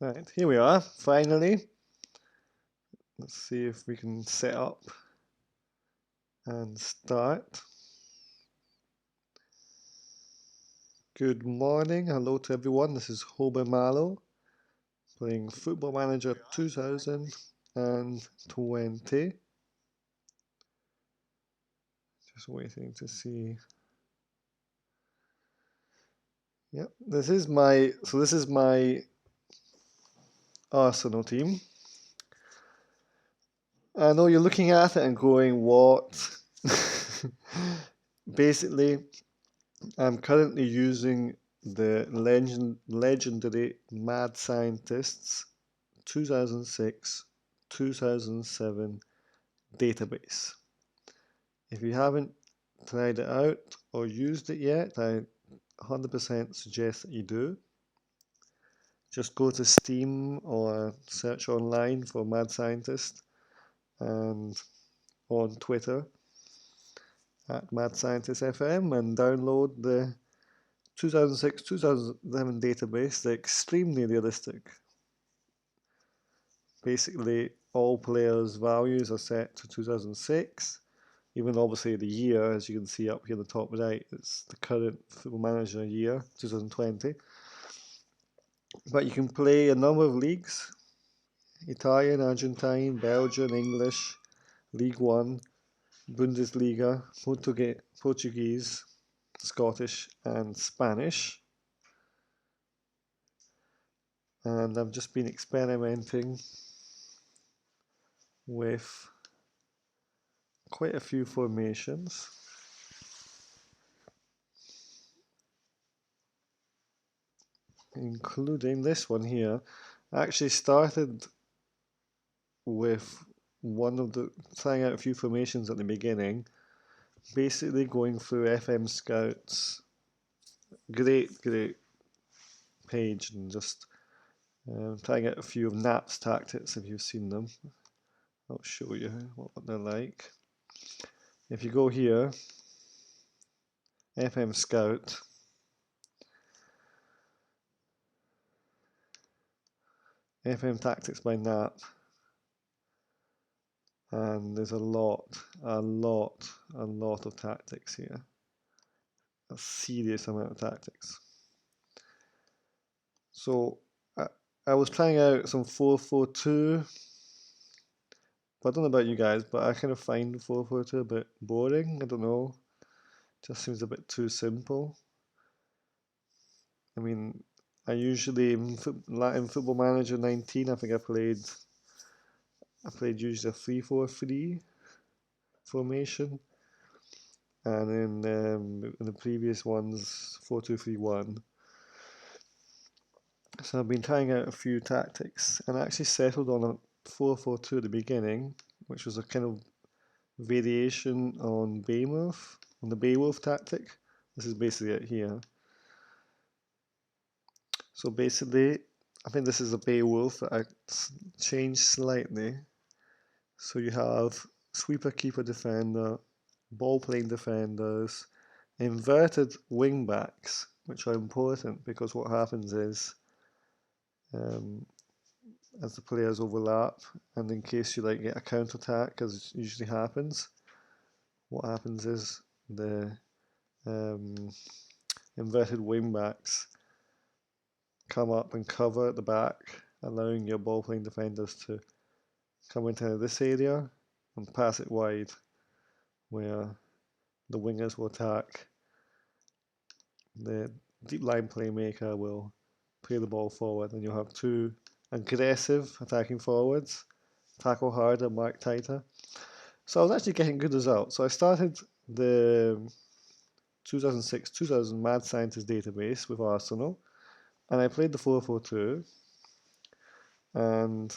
Right, here we are, finally. Let's see if we can set up and start. Good morning, hello to everyone. This is Hober Mallow playing Football Manager 2020. Just waiting to see. Yep, this is my Arsenal team. I know you're looking at it and going, what? Basically, I'm currently using the legendary Mad Scientists 2006-2007 database. If you haven't tried it out or used it yet, I 100% suggest that you do. Just go to Steam or search online for Mad Scientist and on Twitter at Mad Scientist FM and download the 2006-2007 database. They're extremely realistic. Basically, all players' values are set to 2006. Even obviously the year, as you can see up here in the top right, it's the current Football Manager year, 2020. But you can play a number of leagues: Italian, Argentine, Belgian, English, League One, Bundesliga, Portuguese, Scottish, and Spanish. And I've just been experimenting with quite a few formations. Including this one here. I actually started with trying out a few formations at the beginning, basically going through FM Scout's great page and just trying out a few of Nap's tactics if you've seen them. I'll show you what they're like. If you go here, FM Scout, FM Tactics by Nap, and there's a lot of tactics here. A serious amount of tactics. So I was trying out some 4-4-2, but I don't know about you guys, but I kind of find 4-4-2 a bit boring. I don't know, just seems a bit too simple. I mean, I usually in Football Manager 19, I think I played usually a 3-4-3 formation, and in the previous ones 4-2-3-1. So I've been trying out a few tactics, and I actually settled on a 4-4-2 at the beginning, which was a kind of variation on the Beowulf tactic. This is basically it here. So basically, I think this is a Beowulf that I changed slightly. So you have sweeper, keeper, defender, ball playing defenders, inverted wing backs, which are important because what happens is as the players overlap, and in case you get a counter attack, as usually happens, what happens is the inverted wing backs come up and cover at the back, allowing your ball playing defenders to come into this area and pass it wide, where the wingers will attack. The deep line playmaker will play the ball forward, and you'll have two aggressive attacking forwards, tackle harder, mark tighter. So I was actually getting good results. So I started the 2006-2000 Mad Scientist database with Arsenal, and I played the 4-4-2, and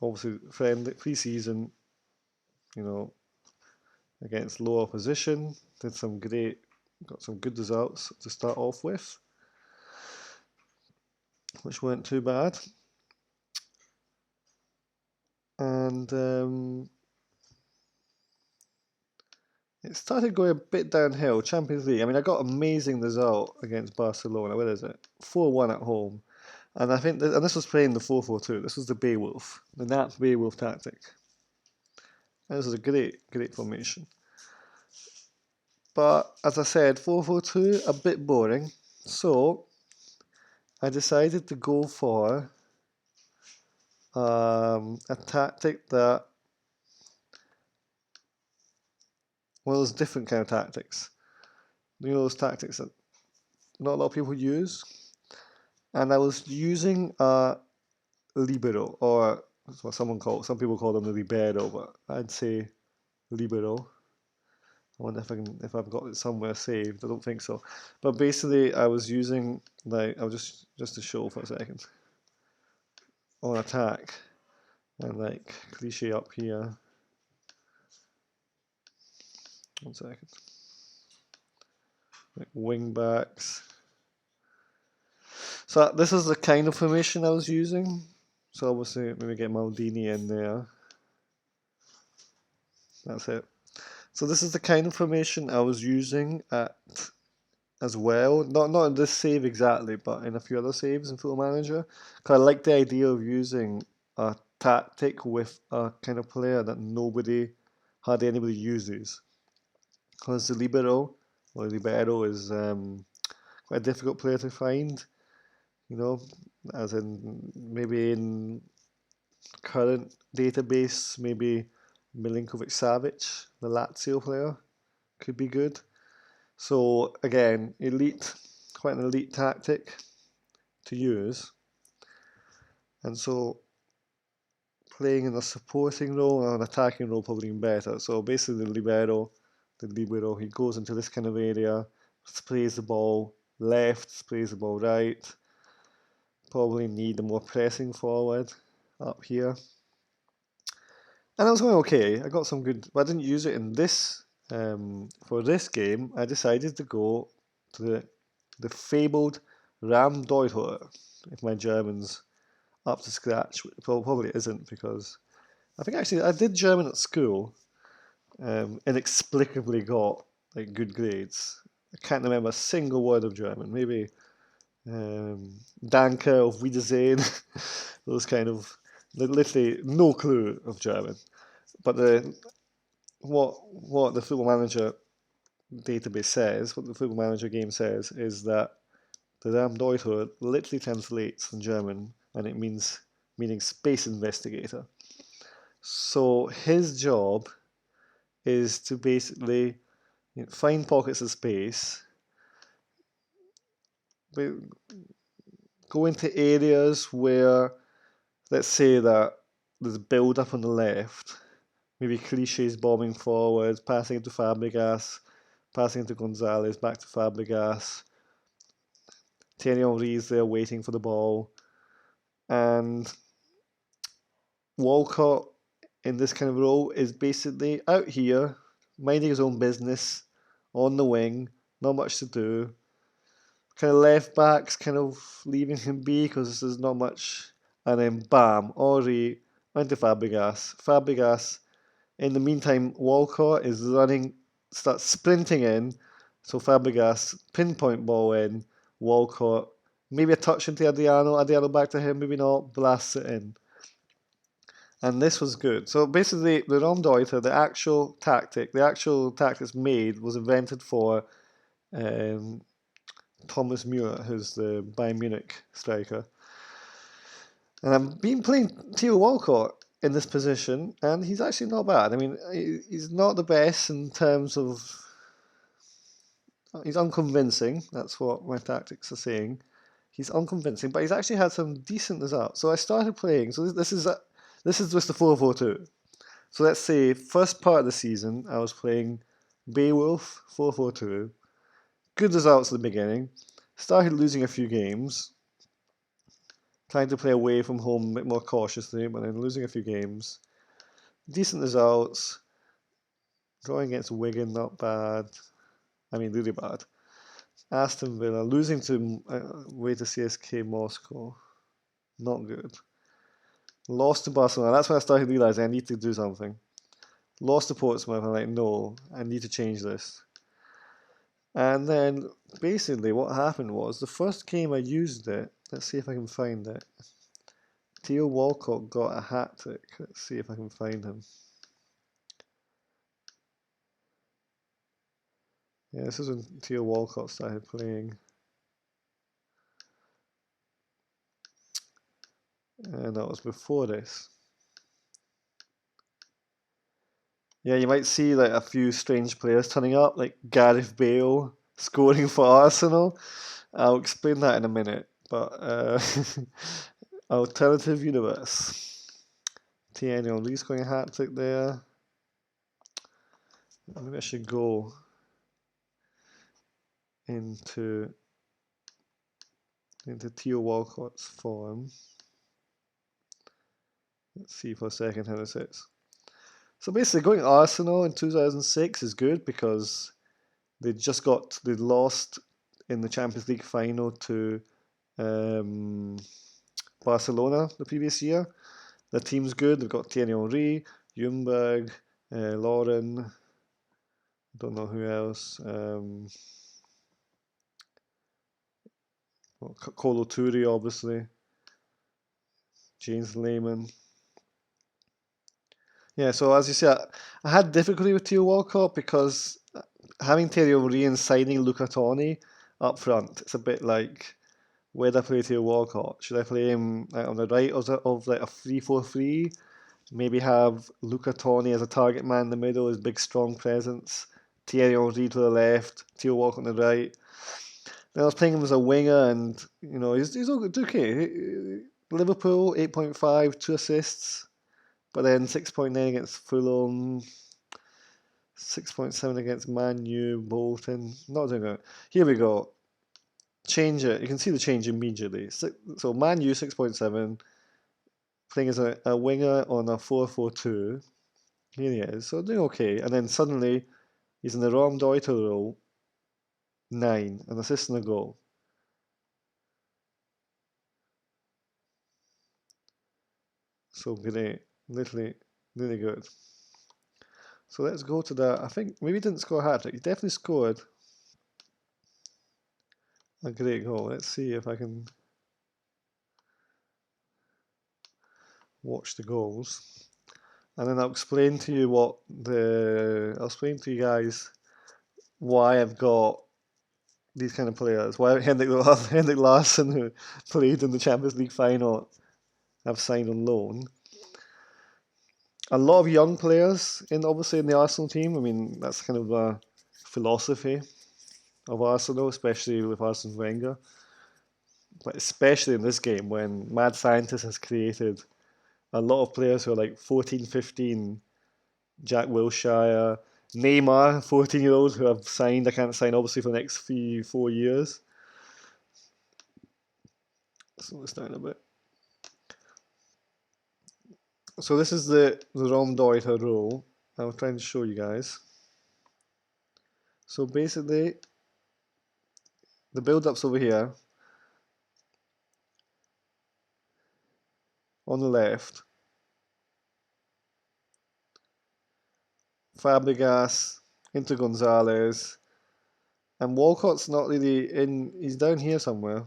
obviously friendly pre-season, against low opposition, got some good results to start off with, which weren't too bad. And it started going a bit downhill. Champions League. I mean, I got amazing result against Barcelona. Where is it? 4-1 at home. And I think, and this was playing the 4-4-2. This was the Beowulf, the Nap Beowulf tactic. And this is a great formation. But as I said, 4-4-2, a bit boring. So I decided to go for a tactic that, one of those different kind of tactics. You know, those tactics that not a lot of people use. And I was using a libero, or that's what some people call them the libero, but I'd say libero. I wonder if I've got it somewhere saved. I don't think so. But basically, I was using, like, I'll just to show for a second, on attack, and like cliche up here. 1 second. Like wing backs. So this is the kind of formation I was using. So obviously, maybe get Maldini in there. That's it. So this is the kind of formation I was using as well. Not in this save exactly, but in a few other saves in Football Manager. Because I like the idea of using a tactic with a kind of player that hardly anybody uses. Because the libero, or libero, is quite a difficult player to find. You know, as in maybe in current database, maybe Milinkovic Savic, the Lazio player, could be good. So again, quite an elite tactic to use. And so playing in a supporting role or an attacking role probably even better. So basically the libero, he goes into this kind of area, sprays the ball left, sprays the ball right. Probably need a more pressing forward up here. And I was going okay. I got some good, but I didn't use it in this. For this game, I decided to go to the fabled Raumdeuter, if my German's up to scratch. Probably isn't, because I think actually I did German at school. Inexplicably got like good grades. I can't remember a single word of German. Maybe Danke, Auf Wiedersehen, those kind of, literally no clue of German. But what the Football Manager database says, what the Football Manager game says, is that the Raumdeuter literally translates from German, and it meaning space investigator. So his job is to basically find pockets of space, go into areas where, let's say that there's build up on the left, maybe cliches bombing forward, passing into Fabregas, passing into Gonzalez, back to Fabregas. Thierry Henry is there waiting for the ball. And Walcott, in this kind of role, is basically out here, minding his own business, on the wing, not much to do. Kind of left backs kind of leaving him be because there's not much. And then bam, Henry into Fabregas. Fabregas, in the meantime, Walcott is starts sprinting in. So Fabregas, pinpoint ball in. Walcott, maybe a touch into Adriano. Adriano back to him, maybe not. Blasts it in. And this was good. So basically, the Raumdeuter, the actual tactics made, was invented for Thomas Müller, who's the Bayern Munich striker. And I've been playing Theo Walcott in this position, and he's actually not bad. I mean, he's not the best in terms of... He's unconvincing, that's what my tactics are saying. He's unconvincing, but he's actually had some decent results. So I started playing, so this is just the 4-4-2. So let's say, first part of the season, I was playing Beowulf, 4-4-2. Good results at the beginning. Started losing a few games. Trying to play away from home a bit more cautiously, but then losing a few games. Decent results. Drawing against Wigan, not bad. I mean, really bad. Aston Villa, losing to away to CSK Moscow. Not good. Lost to Barcelona. That's when I started realizing I need to do something. Lost to Portsmouth. I'm like, no, I need to change this. And then basically what happened was the first game I used it, let's see if I can find it. Theo Walcott got a hat trick. Let's see if I can find him. Yeah, this is when Theo Walcott started playing. And that was before this. Yeah, you might see like a few strange players turning up, like Gareth Bale scoring for Arsenal. I'll explain that in a minute. But alternative universe. Thierry Henry scoring a hat trick there. Maybe I should go into Theo Walcott's form. Let's see for a second how this is. So basically, going Arsenal in 2006 is good because they lost in the Champions League final to Barcelona the previous year. The team's good. They've got Thierry Henry, Ljungberg, Lauren. Don't know who else. Kolo Toure, obviously. James Lehmann. Yeah, so as you say, I had difficulty with Theo Walcott because having Thierry Henry and signing Luca Toni up front, it's a bit like, where do I play Theo Walcott? Should I play him on the right of like a 3-4-3? Maybe have Luca Toni as a target man in the middle, his big strong presence. Thierry Henry to the left, Theo Walcott on the right. Then I was playing him as a winger, and he's okay. Liverpool 8.5, 2 assists, but then 6.9 against Fulham, 6.7 against Man U, Bolton. Not doing it. Here we go. Change it. You can see the change immediately. So Man U 6.7, playing as a winger on a 4-4-2. Here he is. So doing okay. And then suddenly he's in the Raumdeuter role. 9, an assist and a goal. So great. Literally really good. So let's go to that. I think maybe he didn't score a hat trick. He definitely scored a great goal. Let's see if I can watch the goals. And then I'll explain to you I'll explain to you guys why I've got these kind of players. Why Henrik Larsson, who played in the Champions League final, I've signed on loan. A lot of young players obviously in the Arsenal team. I mean, that's kind of a philosophy of Arsenal, especially with Arsene Wenger. But especially in this game when Mad Scientist has created a lot of players who are like 14, 15, Jack Wilshere, Neymar, 14-year-olds who have signed. I can't sign obviously for the next 4 years. Slow this down a bit. So this is the Raumdeuter rule. I'm trying to show you guys. So basically, the build-up's over here. On the left, Fabregas into Gonzalez, and Walcott's not really in. He's down here somewhere.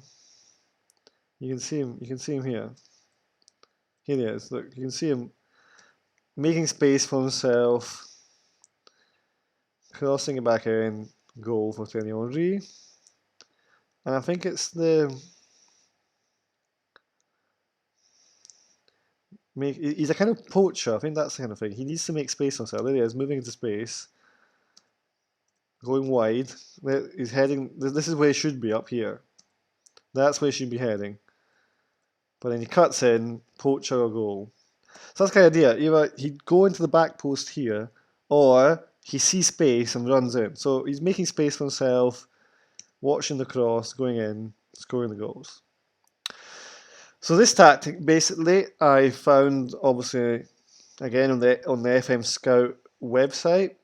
You can see him. You can see him here. Here he is. Look, you can see him making space for himself, crossing it back in, goal for Thierry Henry. And I think it's he's a kind of poacher. I think that's the kind of thing. He needs to make space for himself. There he is, moving into space, going wide. He's heading. This is where he should be, up here. That's where he should be heading. But then he cuts in, poacher or goal. So that's kind of the idea. Either he'd go into the back post here, or he sees space and runs in. So he's making space for himself, watching the cross, going in, scoring the goals. So this tactic, basically, I found obviously again on the FM Scout website.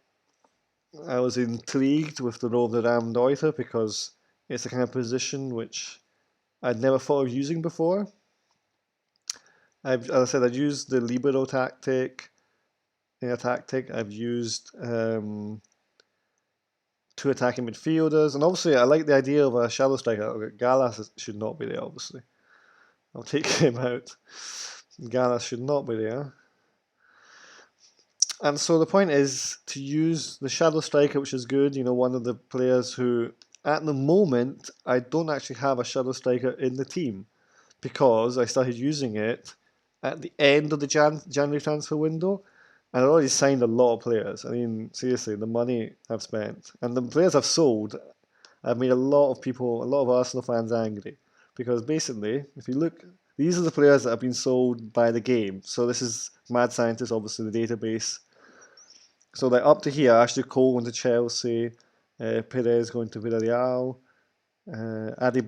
I was intrigued with the role of the Raumdeuter because it's a kind of position which I'd never thought of using before. As I said, I've used the libero tactic in a tactic. I've used two attacking midfielders, and obviously I like the idea of a shadow striker. Okay, Gallas should not be there, obviously. I'll take him out. Gallas should not be there. And so the point is to use the shadow striker, which is good. You know, one of the players who, at the moment, I don't actually have a shadow striker in the team because I started using it at the end of the January transfer window, and I've already signed a lot of players. I mean, seriously, the money I've spent and the players I've sold, I've made a lot of people, a lot of Arsenal fans angry because basically, if you look, these are the players that have been sold by the game. So this is Mad Scientist, obviously the database. So like up to here, Ashley Cole going to Chelsea, Perez going to Villarreal, Adi,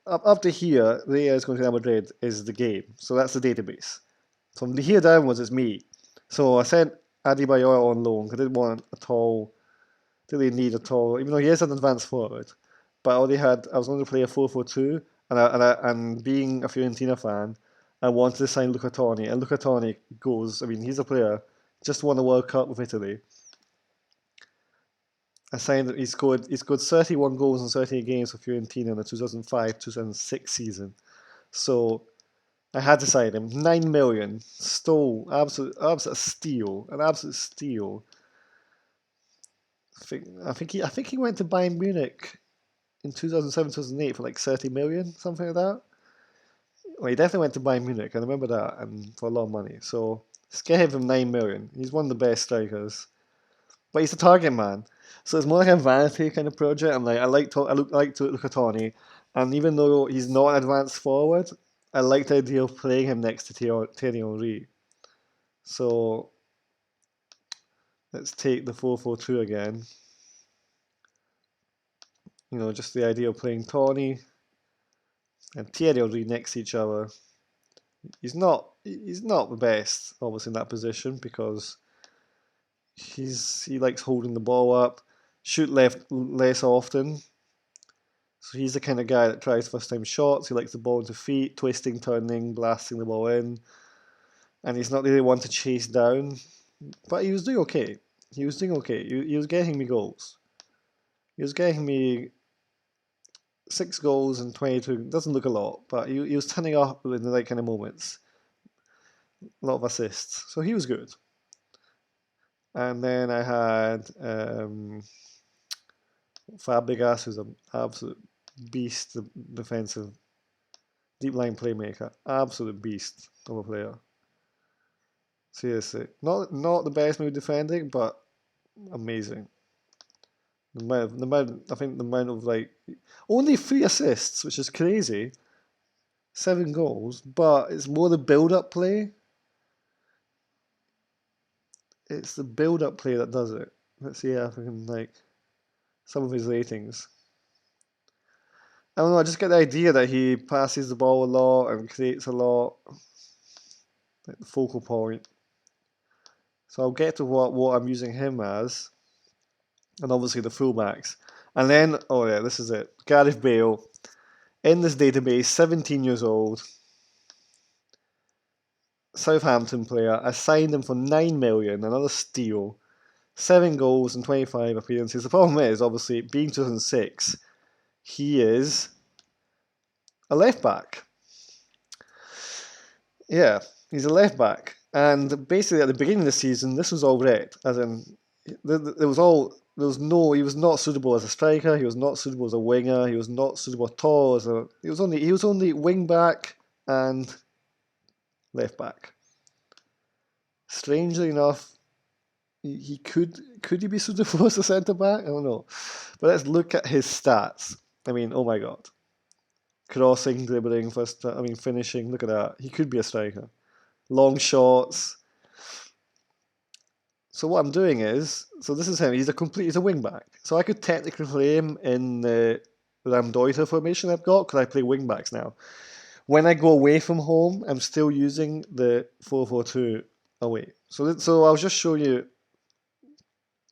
up to here, Reyes going to Real Madrid is the game. So that's the database. From here downwards, it's me. So I sent Adebayor on loan because I didn't want at all, didn't really need at all, even though he is an advanced forward. But I was going to play a 4-4-2, and being a Fiorentina fan, I wanted to sign Luca Toni, and Luca Toni goes, I mean, he's a player, just won the World Cup with Italy. I signed he scored 31 goals in 38 games for Fiorentina in the 2005-2006 season. So I had to sign him. 9 million. Stole. Absolute steal. An absolute steal. I think he went to Bayern Munich in 2007-2008 for like 30 million, something like that. Well, he definitely went to Bayern Munich, I remember that, and for a lot of money. So let's him 9 million. He's one of the best strikers. But he's a target man. So it's more like a vanity kind of project. I like to look at Tony, and even though he's not an advanced forward, I like the idea of playing him next to Thierry Henry. So let's take the 4-4-2 again. You know, just the idea of playing Tony and Thierry Henry next to each other. He's not the best, obviously, in that position because he likes holding the ball up, shoot left less often. So he's the kind of guy that tries first time shots. He likes the ball into feet, twisting, turning, blasting the ball in. And he's not really one to chase down. But he was doing okay. He was doing okay. He was getting me goals. He was getting me 6 goals and 22. Doesn't look a lot, but he was turning up in the right kind of moments. A lot of assists. So he was good. And then I had Fabregas, who's an absolute beast defensive, deep line playmaker. Absolute beast of a player. Seriously. Not the best move defending, but amazing. I think the amount of like only 3 assists, which is crazy. 7 goals, but it's more the build-up play. It's the build-up play that does it. Let's see if I can like some of his ratings. I don't know, I just get the idea that he passes the ball a lot and creates a lot. Like the focal point. So I'll get to what I'm using him as. And obviously the fullbacks. And then, oh yeah, this is it. Gareth Bale. In this database, 17 years old. Southampton player. I signed him for 9 million, another steal. 7 goals and 25 appearances. The problem is, obviously, being 2006, he is a left back. Yeah, he's a left back. And basically at the beginning of the season, this was all red. As in, he was not suitable as a striker, he was not suitable as a winger, he was not suitable at all he was only wing back and left back. Strangely enough, he could he be suitable as a centre back? I don't know. But let's look at his stats. I mean, oh my god. Crossing, dribbling, finishing, look at that. He could be a striker. Long shots. So what I'm doing is, so this is him. He's a wing back. So I could technically play him in the Raumdeuter formation I've got because I play wing backs now. When I go away from home, I'm still using the 4-4-2 away. So I'll just show you,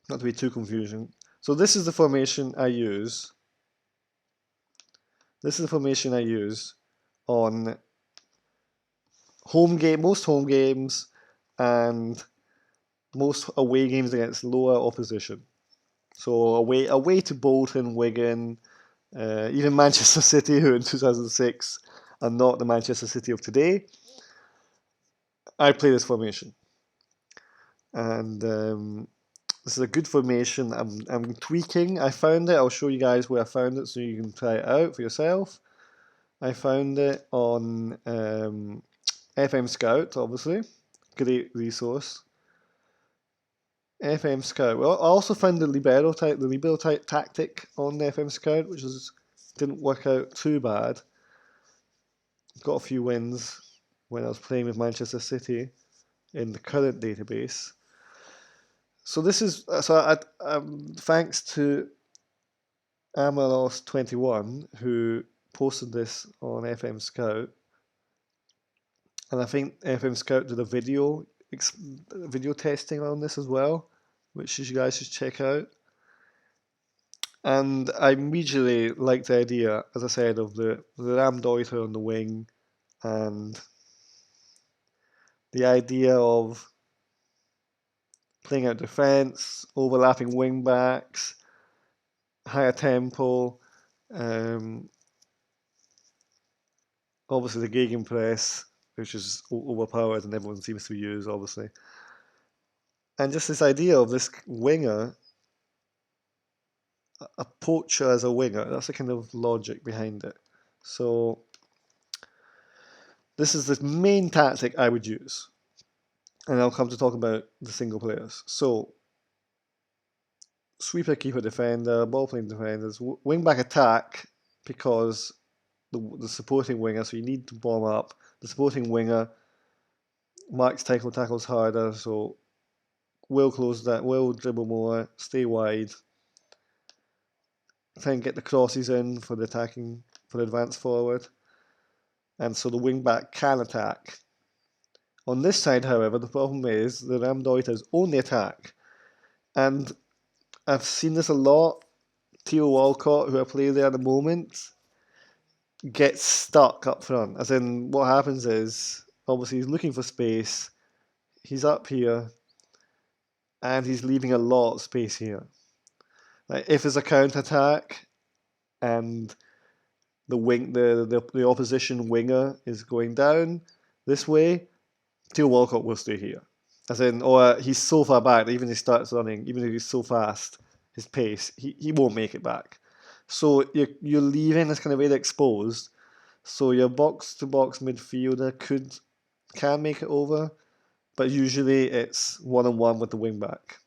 not to be too confusing. So this is the formation I use. This is the formation I use on most home games and most away games against lower opposition. So away to Bolton, Wigan, even Manchester City, who in 2006 are not the Manchester City of today. I play this formation, and this is a good formation. I'm tweaking. I found it. I'll show you guys where I found it so you can try it out for yourself. I found it on FM Scout, obviously. Great resource. FM Scout. Well, I also found the libero type tactic on the FM Scout, which didn't work out too bad. Got a few wins when I was playing with Manchester City in the current database. So this is thanks to Amalos21 who posted this on FM Scout, and I think FM Scout did a video testing on this as well, which you guys should check out. And I immediately liked the idea, as I said, of the Raumdeuter on the wing, and the idea of playing out defence, overlapping wing backs, higher tempo, obviously the gegenpress, which is overpowered and everyone seems to use, obviously. And just this idea of this winger, a poacher as a winger, that's the kind of logic behind it. So this is the main tactic I would use. And I'll come to talk about the single players. So sweeper, keeper, defender, ball playing defenders, wing back attack, because the supporting winger, so you need to bomb up. The supporting winger marks tackles harder, so will close that, will dribble more, stay wide, try and get the crosses in for the attacking, for the advance forward. And so the wing back can attack. On this side, however, the problem is the Raumdeuters only attack. And I've seen this a lot. Theo Walcott, who I play there at the moment, gets stuck up front. As in, what happens is, obviously he's looking for space. He's up here, and he's leaving a lot of space here. Like if there's a counter attack, and the opposition winger is going down this way, Theo Walcott will stay here. As in, or he's so far back that even if he starts running, even if he's so fast, his pace, he won't make it back. So you're leaving this kind of area exposed. So your box-to-box midfielder can make it over, but usually it's one-on-one with the wing-back.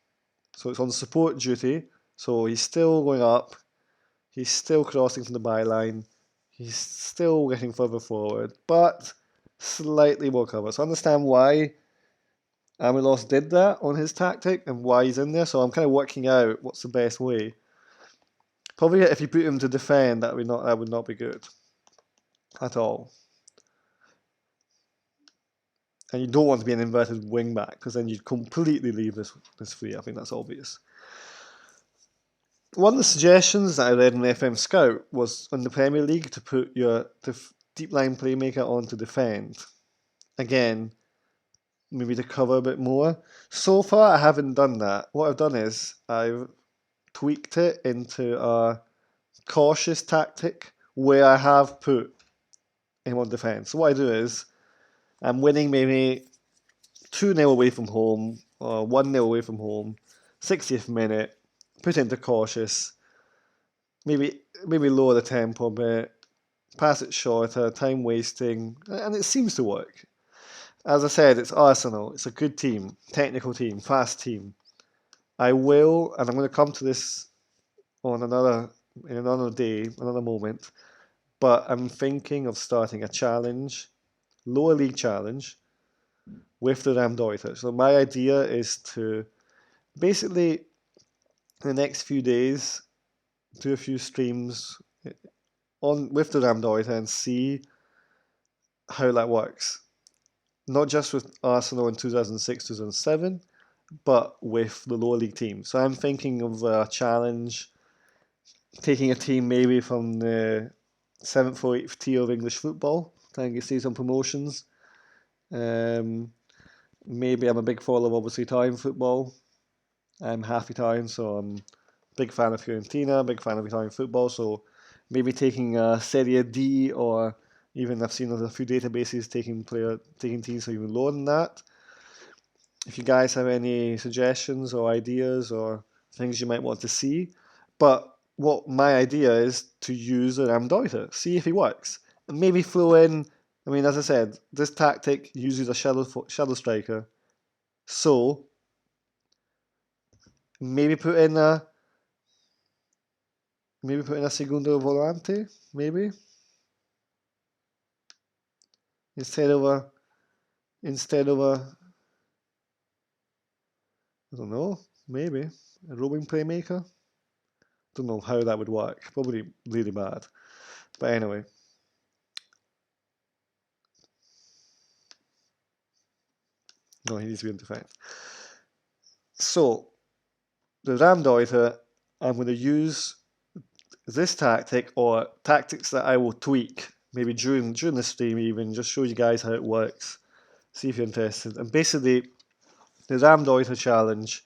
So it's on support duty, so he's still going up, he's still crossing from the byline, he's still getting further forward, but slightly more cover. So I understand why Amilos did that on his tactic and why he's in there, so I'm kind of working out what's the best way. Probably if you put him to defend, that would not be good at all. And you don't want to be an inverted wing back, because then you'd completely leave this free. I think that's obvious. One of the suggestions that I read in FM Scout was in the Premier League to put your deep line playmaker on to defend. Again, maybe to cover a bit more. So far, I haven't done that. What I've done is I've tweaked it into a cautious tactic where I have put him on defence. So what I do is I'm winning maybe 2-0 away from home or 1-0 away from home, 60th minute, put it into cautious, maybe lower the tempo a bit, pass it shorter, time wasting, and it seems to work. As I said, it's Arsenal. It's a good team, technical team, fast team. I will, and I'm going to come to this in another day, another moment, but I'm thinking of starting a challenge, lower league challenge, with the Raumdeuter. So my idea is to basically, in the next few days, do a few streams with the Raumdeuter and see how that works. Not just with Arsenal in 2006, 2007, but with the lower league team. So I'm thinking of a challenge, taking a team maybe from the 7th or 8th tier of English football, trying to see some promotions. Maybe I'm a big follower of obviously Italian football. I'm half Italian, so I'm Big fan of Fiorentina, big fan of Italian football, so maybe taking Serie D, or even I've seen a few databases taking teams even lower than that. If you guys have any suggestions or ideas or things you might want to see. But what my idea is to use the Raumdeuter, see if he works. And maybe throw in, I mean, as I said, this tactic uses a shadow striker. So maybe put in a segundo volante, maybe instead of a I don't know, maybe a roving playmaker. Don't know how that would work. Probably really bad. But anyway, no, he needs to be in defense. So the Raumdeuter, I'm going to use this tactic or tactics that I will tweak maybe during the stream, even just show you guys how it works. See if you're interested. And basically, the Raumdeuter challenge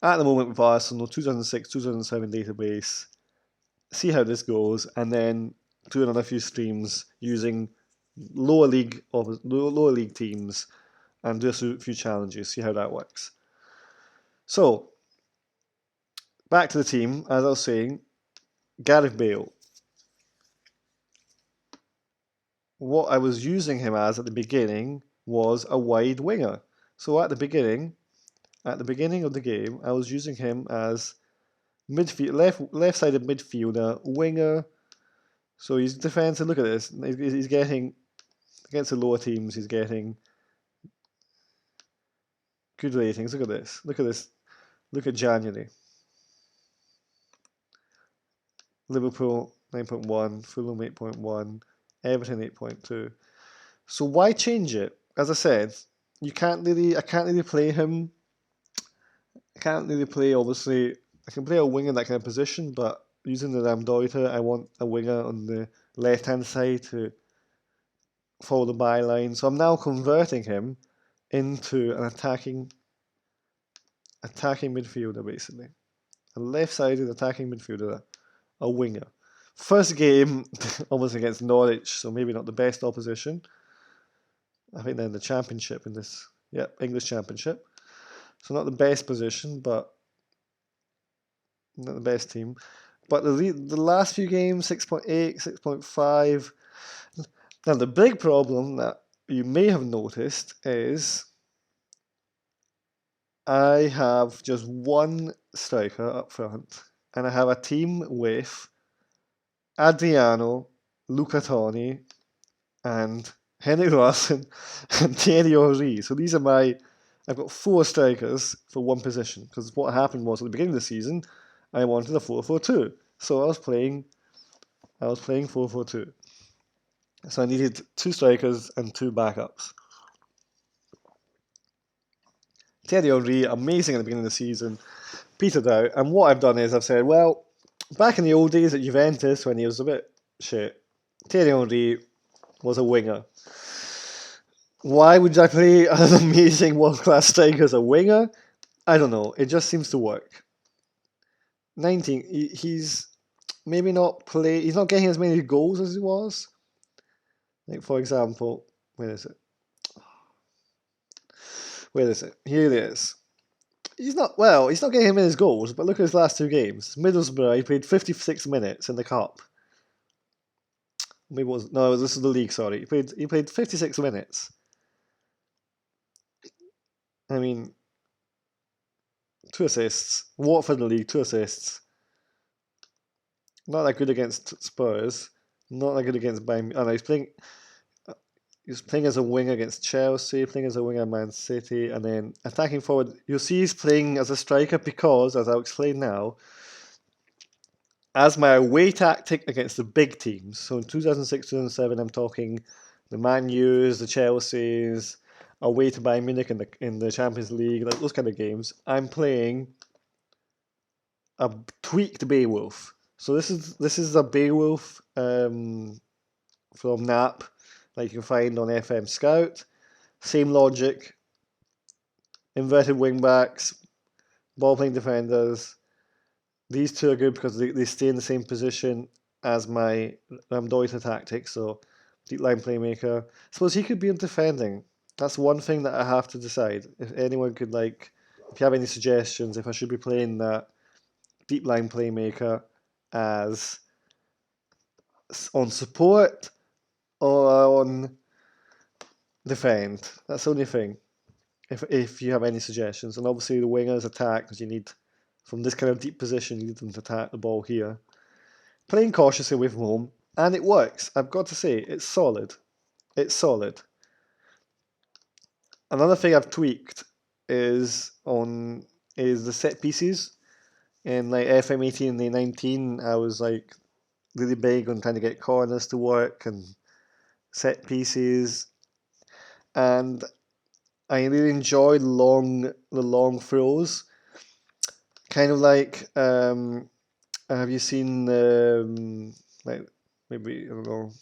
at the moment with Arsenal 2006-2007 database. See how this goes, and then do another few streams using lower league teams and do a few challenges. See how that works. So back to the team, as I was saying, Gareth Bale. What I was using him as at the beginning was a wide winger. So at the beginning of the game, I was using him as left-sided midfielder, winger. So he's defensive. Look at this. He's getting against the lower teams. He's getting good ratings. Look at this. Look at this. Look at January. Liverpool 9.1, Fulham 8.1, Everton 8.2. So why change it? As I said, I can't really play him. I can't really play, obviously. I can play a winger in that kind of position, but using the Raumdeuter, I want a winger on the left-hand side to follow the byline. So I'm now converting him into an attacking midfielder, basically. A left-sided attacking midfielder, a winger. First game, almost against Norwich, so maybe not the best opposition. I think they're in the championship English championship. So not the best position, but not the best team. But the last few games, 6.8, 6.5. Now the big problem that you may have noticed is I have just one striker up front, and I have a team with Adriano, Luca Toni, and Henrik Larsson and Thierry Henry. So I've got 4 strikers for one position, because what happened was at the beginning of the season, I wanted a 4-4-2. So I was playing 4-4-2. So I needed 2 strikers and 2 backups. Thierry Henry, amazing at the beginning of the season, petered out. And what I've done is I've said, well, back in the old days at Juventus when he was a bit shit, Thierry Henry was a winger. Why would I play an amazing world-class striker as a winger? I don't know. It just seems to work. 19. He's maybe not play. He's not getting as many goals as he was. Like for example, where is it? Here it is. He's not getting him in his goals, but look at his last 2 games. Middlesbrough, he played 56 minutes in the cup. Maybe this is the league. Sorry, he played 56 minutes. I mean, 2 assists. Watford in the league, 2 assists. Not that good against Spurs. Not that good against Bayern. Oh no, he's playing as a winger against Chelsea, playing as a winger at Man City, and then attacking forward. You'll see he's playing as a striker because, as I'll explain now, as my away tactic against the big teams. So in 2006, 2007, I'm talking the Man U's, the Chelsea's, away to Bayern Munich in the Champions League, those kind of games. I'm playing a tweaked Beowulf. So this is a Beowulf from NAP, like you can find on FM Scout. Same logic. Inverted wing backs, ball playing defenders, these two are good because they stay in the same position as my Raumdeuter tactic, so deep line playmaker. Suppose he could be in defending. That's one thing that I have to decide. If anyone could if you have any suggestions, if I should be playing that deep line playmaker as on support or on defend. That's the only thing. If you have any suggestions, and obviously the wingers attack because you need from this kind of deep position you need them to attack the ball here. Playing cautiously away from home, and it works. I've got to say, it's solid. It's solid. Another thing I've tweaked is the set pieces. In FM 18 and the 19, I was really big on trying to get corners to work and set pieces, and I really enjoyed the long throws. Kind of have you seen maybe I don't know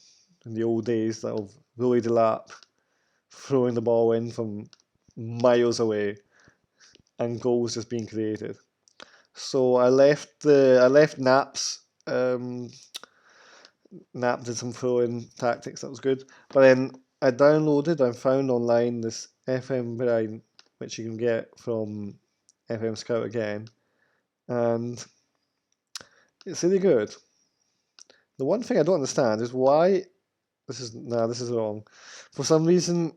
in the old days that of Louis Delap throwing the ball in from miles away and goals just being created. So I left Naps. Nap did some throwing tactics, that was good. But then I found online this FM Brain, which you can get from FM Scout again, and it's really good. The one thing I don't understand is why this is wrong. For some reason,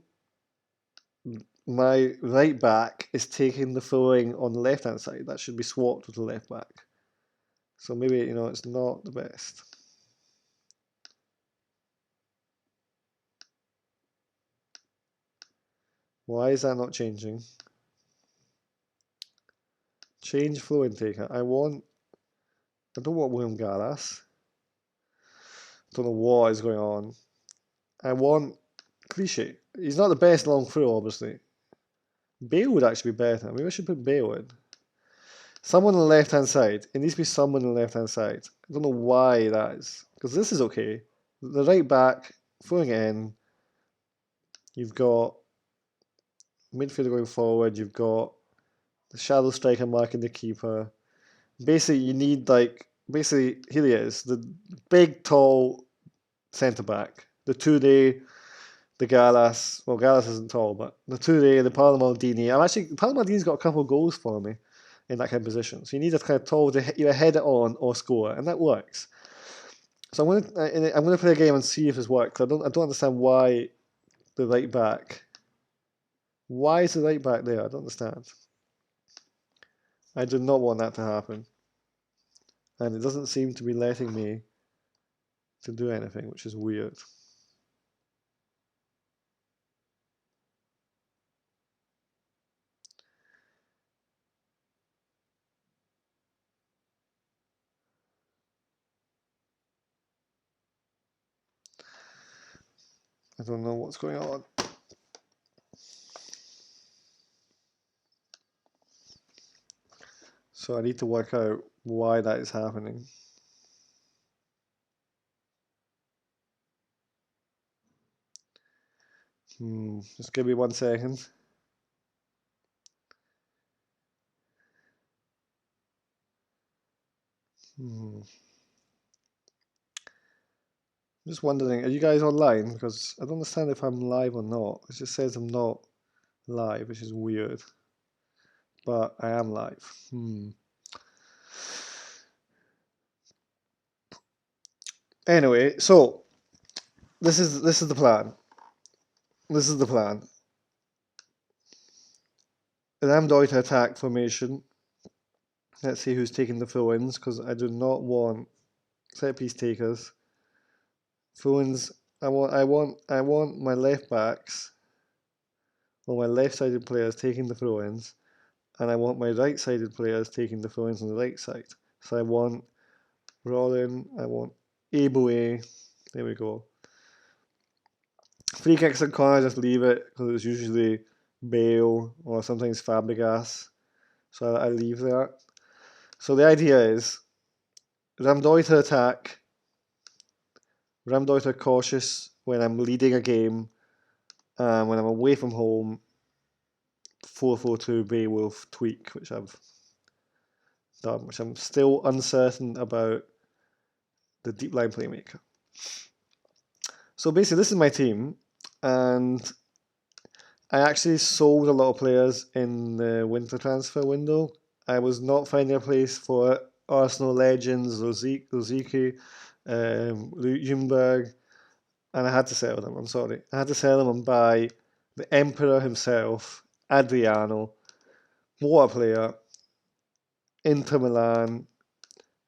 my right back is taking the throwing on the left hand side. That should be swapped with the left back. So maybe it's not the best. Why is that not changing? Change flow taker. I don't want William Gallas. Don't know what is going on. I want Clichy. He's not the best long throw, obviously. Bale would actually be better. Maybe I should put Bale in. Someone on the left hand side. It needs to be someone on the left hand side. I don't know why that is. Because this is okay. The right back, throwing it in. You've got midfielder going forward. You've got the shadow striker marking the keeper. Basically, you need basically here he is, the big tall centre back. The Toure, the Gallas. Well, Gallas isn't tall, but the Toure, the Paolo-Maldini. Paolo-Maldini's got a couple of goals for me in that kind of position. So you need a kind of tall to either head it on or score, and that works. So I'm gonna play a game and see if this works. I don't understand why the right back. Why is the right back there? I don't understand. I do not want that to happen. And it doesn't seem to be letting me to do anything, which is weird. I don't know what's going on. So I need to work out why that is happening. Just give me 1 second. I'm just wondering, are you guys online? Because I don't understand if I'm live or not. It just says I'm not live, which is weird. But I am live. Anyway, so this is the plan. This is the plan. Raumdeuter attack formation. Let's see who's taking the throw-ins, because I do not want set piece takers. Throw-ins. I want my left backs or my left-sided players taking the throw-ins, and I want my right-sided players taking the throw-ins on the right side. So I want Rollin, I want Eboe. There we go. Free kicks and corners, just leave it because it's usually Bale or sometimes Fabregas. So I leave that. So the idea is Raumdeuter attack, Raumdeuter cautious when I'm leading a game, when I'm away from home, 4-4-2 Beowulf tweak, which I've done, which I'm still uncertain about the deep line playmaker. So basically, this is my team, and I actually sold a lot of players in the winter transfer window. I was not finding a place for Arsenal legends, Rosicky, Ljungberg, and I had to sell them. I'm sorry. I had to sell them and buy the Emperor himself, Adriano. What a player. Inter Milan.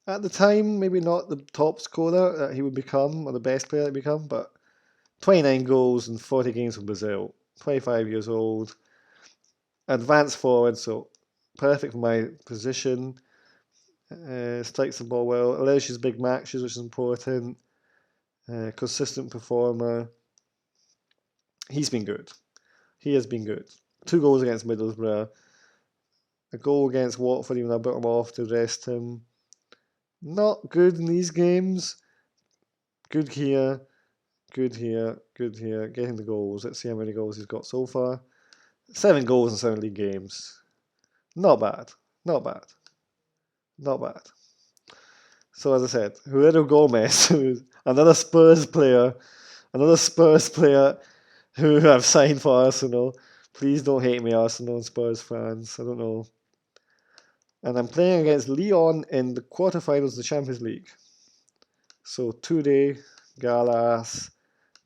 At the time, maybe not the top scorer that he would become, or the best player that he would become, but 29 goals in 40 games for Brazil. 25 years old. Advanced forward, so perfect for my position. Strikes the ball well. Allows his big matches, which is important. Consistent performer. He's been good. He has been good. 2 goals against Middlesbrough. A goal against Watford, even though I brought him off to rest him. Not good in these games. Good here. Good here. Good here. Getting the goals. Let's see how many goals he's got so far. 7 goals in 7 league games. Not bad. Not bad. Not bad. So as I said, Hugo Gomez, another Spurs player who I've signed for Arsenal. Please don't hate me, Arsenal and Spurs fans. I don't know. And I'm playing against Lyon in the quarterfinals of the Champions League. So Toure, Gallas,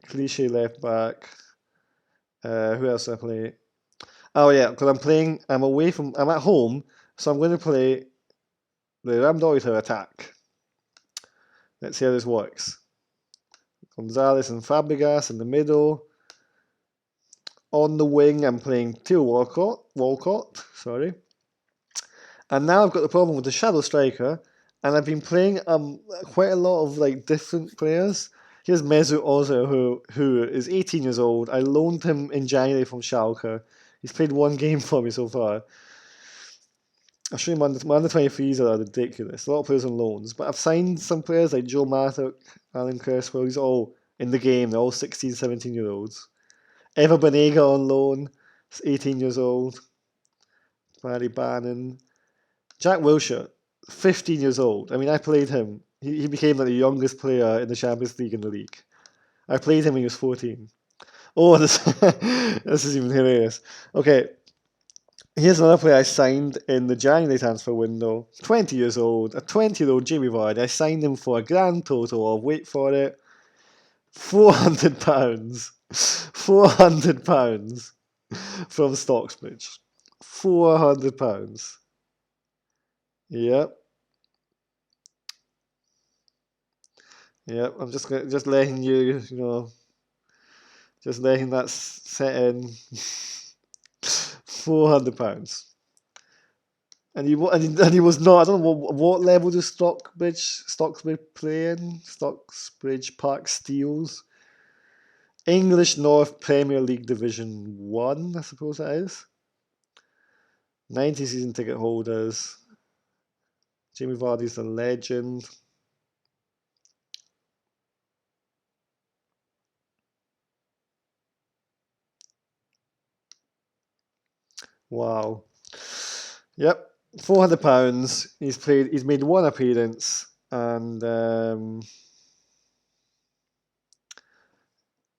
Cliche left back. Who else do I play? Oh yeah, because I'm at home, so I'm going to play the Raumdeuter attack. Let's see how this works. Gonzalez and Fabregas in the middle. On the wing, I'm playing Theo Walcott, sorry. And now I've got the problem with the shadow striker, and I've been playing quite a lot of like different players. Here's Mesut Ozil, who is 18 years old. I loaned him in January from Schalke. He's played 1 game for me so far. I'll show you my under 23s are ridiculous. A lot of players on loans, but I've signed some players like Joe Mattock, Alan Cresswell. These are all in the game. They're all 16, 17-year-olds. Eva Banega on loan, 18 years old. Barry Bannon. Jack Wilshere, 15 years old. I mean, I played him. He became like the youngest player in the Champions League in the league. I played him when he was 14. Oh, this, this is even hilarious. Okay, here's another player I signed in the January transfer window. 20 years old, a 20-year-old Jamie Vardy. I signed him for a grand total of, wait for it, £400. £400 from Stocksbridge. £400. Yep. Yep. I'm just letting just letting that set in. £400. And he was not. I don't know what level does Stocksbridge play in? Stocksbridge Park Steels. English North Premier League Division 1, I suppose that is. 90 season ticket holders. Jamie Vardy's a legend. Wow. Yep. £400. He's made 1 appearance, and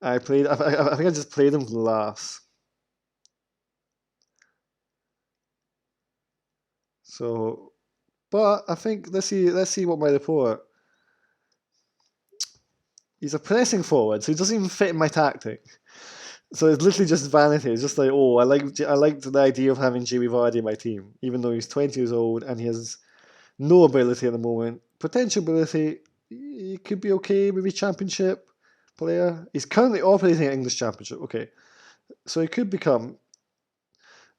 I think I just played him for laughs. So, but I think let's see what my report. He's a pressing forward, so he doesn't even fit in my tactic. So it's literally just vanity. It's just like, oh, I liked the idea of having Jamie Vardy in my team, even though he's 20 years old and he has no ability at the moment. Potential ability, he could be okay, maybe Championship player. He's currently operating at English Championship. Okay, so he could become.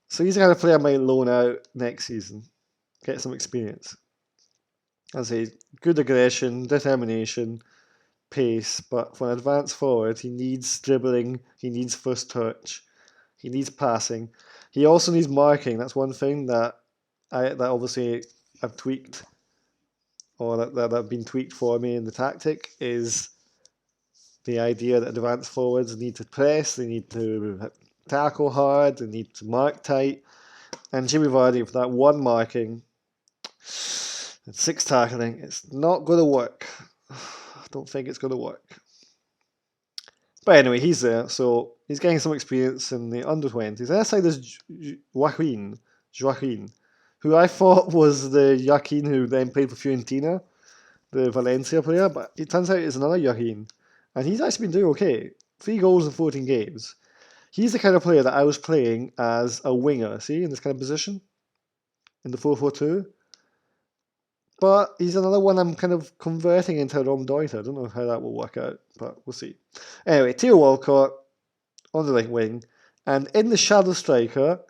So he's the kind of player I might loan out next season, get some experience. As I say, good aggression, determination, pace, but for an advanced forward, he needs dribbling, he needs first touch, he needs passing. He also needs marking. That's one thing that obviously I've tweaked, or that have been tweaked for me in the tactic, is the idea that advanced forwards need to press, they need to tackle hard, they need to mark tight. And Jimmy Vardy, for that one marking, And 6 tackling. It's not going to work. I don't think it's going to work. But anyway, he's there, so he's getting some experience in the under-20s. And that side there's Joaquin, who I thought was the Joaquin who then played for Fiorentina, the Valencia player, but it turns out it's another Joaquin. And he's actually been doing okay. 3 goals in 14 games. He's the kind of player that I was playing as a winger, see, in this kind of position, in the 4-4-2. But he's another one I'm kind of converting into a Raumdeuter. I don't know how that will work out, but we'll see. Anyway, Theo Walcott on the right wing. And in the shadow striker,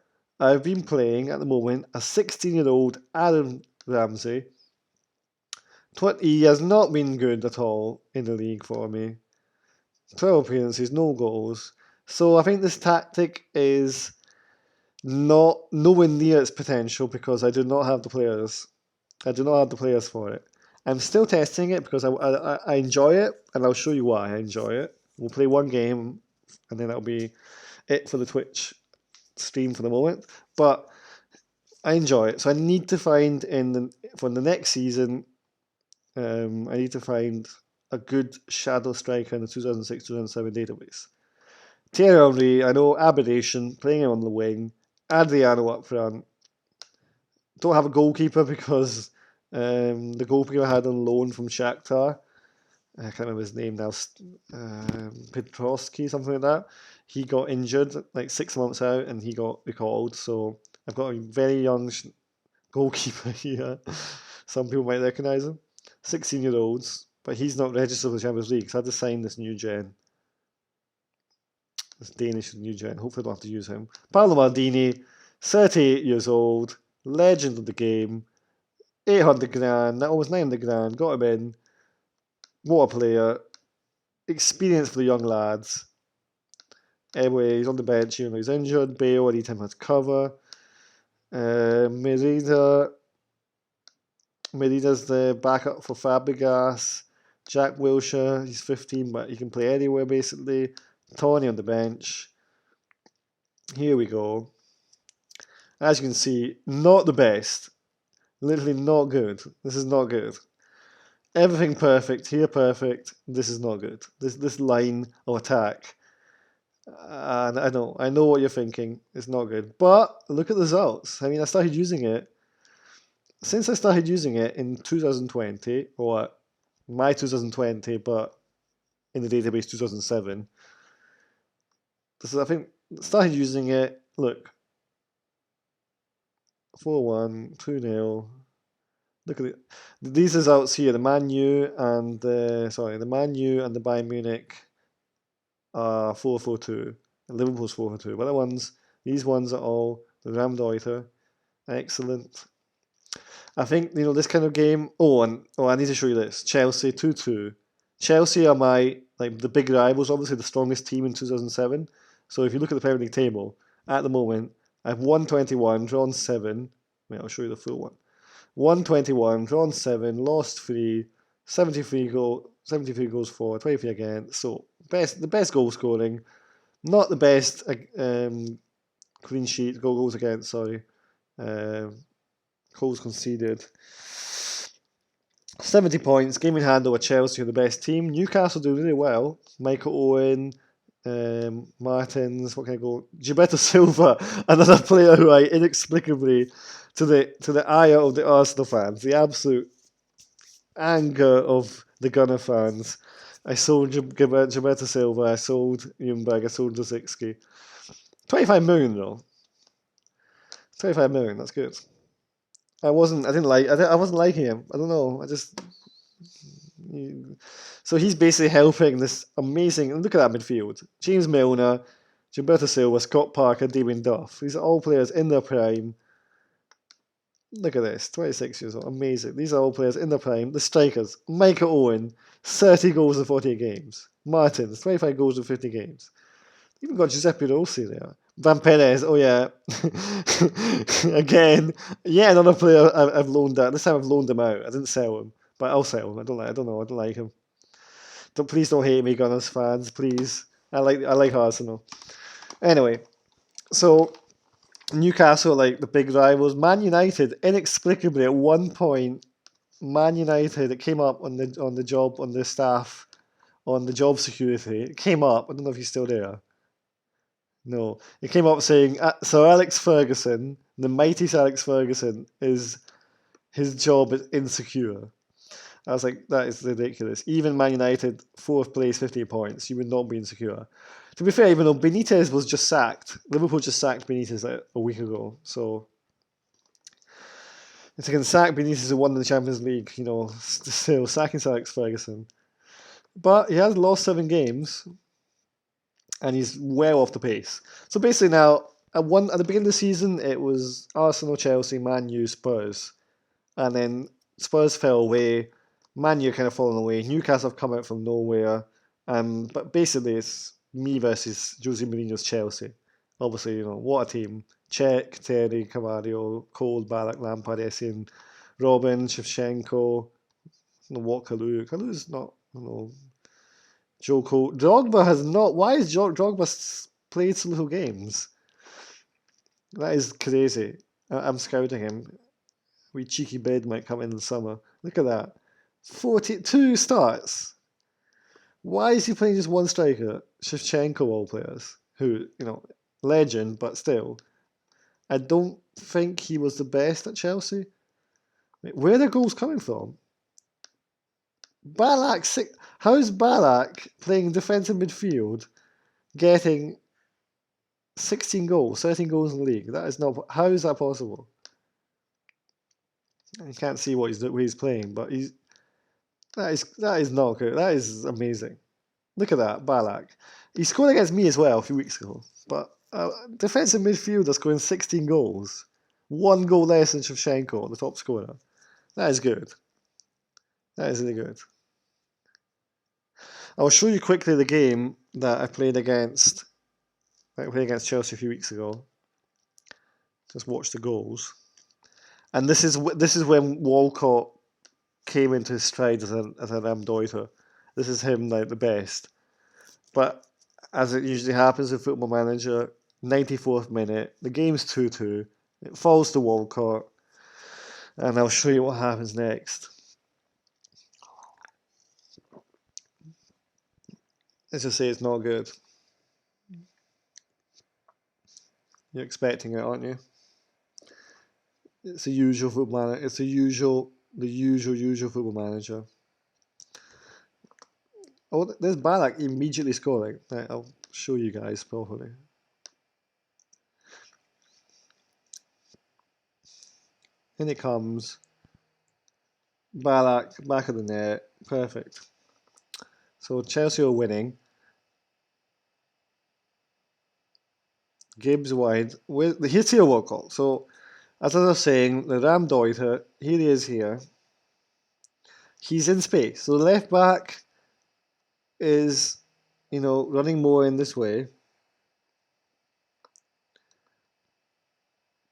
I've been playing at the moment a 16-year-old Aaron Ramsey. He has not been good at all in the league for me. 12 appearances, no goals. So I think this tactic is not nowhere near its potential because I do not have the players. I do not have the players for it. I'm still testing it because I enjoy it, and I'll show you why I enjoy it. We'll play one game, and then that'll be it for the Twitch stream for the moment. But I enjoy it, so I need to find for the next season. I need to find a good shadow striker in the 2006-2007 database. Thierry Henry, I know, aberration, playing him on the wing. Adriano up front. Don't have a goalkeeper because the goalkeeper I had on loan from Shakhtar, I can't remember his name now, Petrosky, something like that. He got injured like 6 months out and he got recalled. So I've got a very young goalkeeper here. Some people might recognise him. 16-year-olds, but he's not registered for the Champions League, so I had to sign this new gen. This Danish new gen. Hopefully I don't have to use him. Paolo Maldini, 38 years old, legend of the game. 800 grand, that was 900 grand, got him in. What a player. Experience for the young lads. Anyway, he's on the bench even though he's injured. Bale, I need him as cover. Merida's the backup for Fabregas. Jack Wilshere, he's 15, but he can play anywhere basically. Tony on the bench. Here we go. As you can see, not the best. Literally not good. This is not good. Everything perfect, here perfect. This is not good. This line of attack. And I know what you're thinking. It's not good. But look at the results. I mean, I started using it. Since I started using it in 2020, or my 2020, but in the database 2007. I think, started using it. Look. 4-1, 2-0. Look at it. These results here, the Man U and the Bayern Munich are 4-4-2. And Liverpool's 4-4-2. But these ones are all the Raumdeuter. Excellent. I think, this kind of game. I need to show you this. Chelsea 2-2. Chelsea are the big rivals, obviously the strongest team in 2007. So if you look at the Premier League table, at the moment, I have 121, drawn 7. Wait, I'll show you the full one. 121, drawn 7, lost 3, 73 goals for, 23 against. So the best goal scoring, not the best clean sheet, goals against, sorry. Goals conceded. 70 points, game in hand over Chelsea, who are the best team. Newcastle do really well. Michael Owen, Martins, what can I go? Gilberto Silva, another player who I inexplicably, to the ire of the Arsenal fans, the absolute anger of the Gunner fans. I sold Gilberto Silva, I sold Ljungberg, I sold Rosicky. 25 million though. 25 million, that's good. I wasn't liking him. I don't know. So he's basically helping this amazing. Look at that midfield: James Milner, Gilberto Silva, Scott Parker, Damien Duff. These are all players in their prime. Look at this: 26 years old, amazing. These are all players in their prime. The strikers: Michael Owen, 30 goals in 48 games. Martins, 25 goals in 50 games. Even got Giuseppe Rossi there. Van Perez, oh yeah. Again, yeah, another player I've loaned out. This time I've loaned him out. I didn't sell him, but I'll sell him. I don't like him. Please don't hate me, Gunners fans, please. I like Arsenal. Anyway, so Newcastle, like the big rivals. Man United, inexplicably at one point, Man United, it came up on the job, on the staff, on the job security. It came up. I don't know if he's still there. No, it came up saying Sir Alex Ferguson, the mighty Sir Alex Ferguson, is his job is insecure. I was like, that is ridiculous. Even Man United, fourth place, 50 points, you would not be insecure. To be fair, even though Benitez was just sacked, Liverpool just sacked Benitez like a week ago. So if they can sack Benitez who won the Champions League, still sacking Sir Alex Ferguson. But he has lost 7 games, and he's well off the pace. So basically now, at the beginning of the season, it was Arsenal, Chelsea, Man U, Spurs, and then Spurs fell away. Man U kind of fallen away. Newcastle have come out from nowhere. But basically, it's me versus Jose Mourinho's Chelsea. Obviously, what a team. Cech, Terry, Cavario, Cole, Ballack, Lampard, Essien, Robin, Shevchenko, what Kalou. Kalou's not, Joe Cole. Drogba has not. Why is Drogba played so little games? That is crazy. I'm scouting him. We cheeky bed might come in the summer. Look at that. 42 starts. Why is he playing just one striker? Shevchenko, all players, who, legend, but still. I don't think he was the best at Chelsea. Where are the goals coming from? How's Ballack playing defensive midfield getting 16 goals, 13 goals in the league? That is not. How is that possible? You can't see what he's playing, but that is not good. That is amazing. Look at that, Ballack. He scored against me as well a few weeks ago, but defensive midfielder scoring 16 goals, 1 goal less than Shevchenko, the top scorer. That is good. That is really good. I'll show you quickly the game that I played against Chelsea a few weeks ago. Just watch the goals. And this is when Walcott came into his stride as a Raumdeuter. This is him like the best. But as it usually happens with Football Manager, 94th minute, the game's 2-2. It falls to Walcott. And I'll show you what happens next. Let's just say it's not good. You're expecting it, aren't you? It's the usual Football Manager. It's the usual Football Manager. Oh, there's Ballack immediately scoring. Right, I'll show you guys properly. In it comes. Ballack, back of the net. Perfect. So Chelsea are winning. Gibbs wide. Here's Theo Walcott. So, as I was saying, the Raumdeuter, here he is here. He's in space. So the left back is, running more in this way.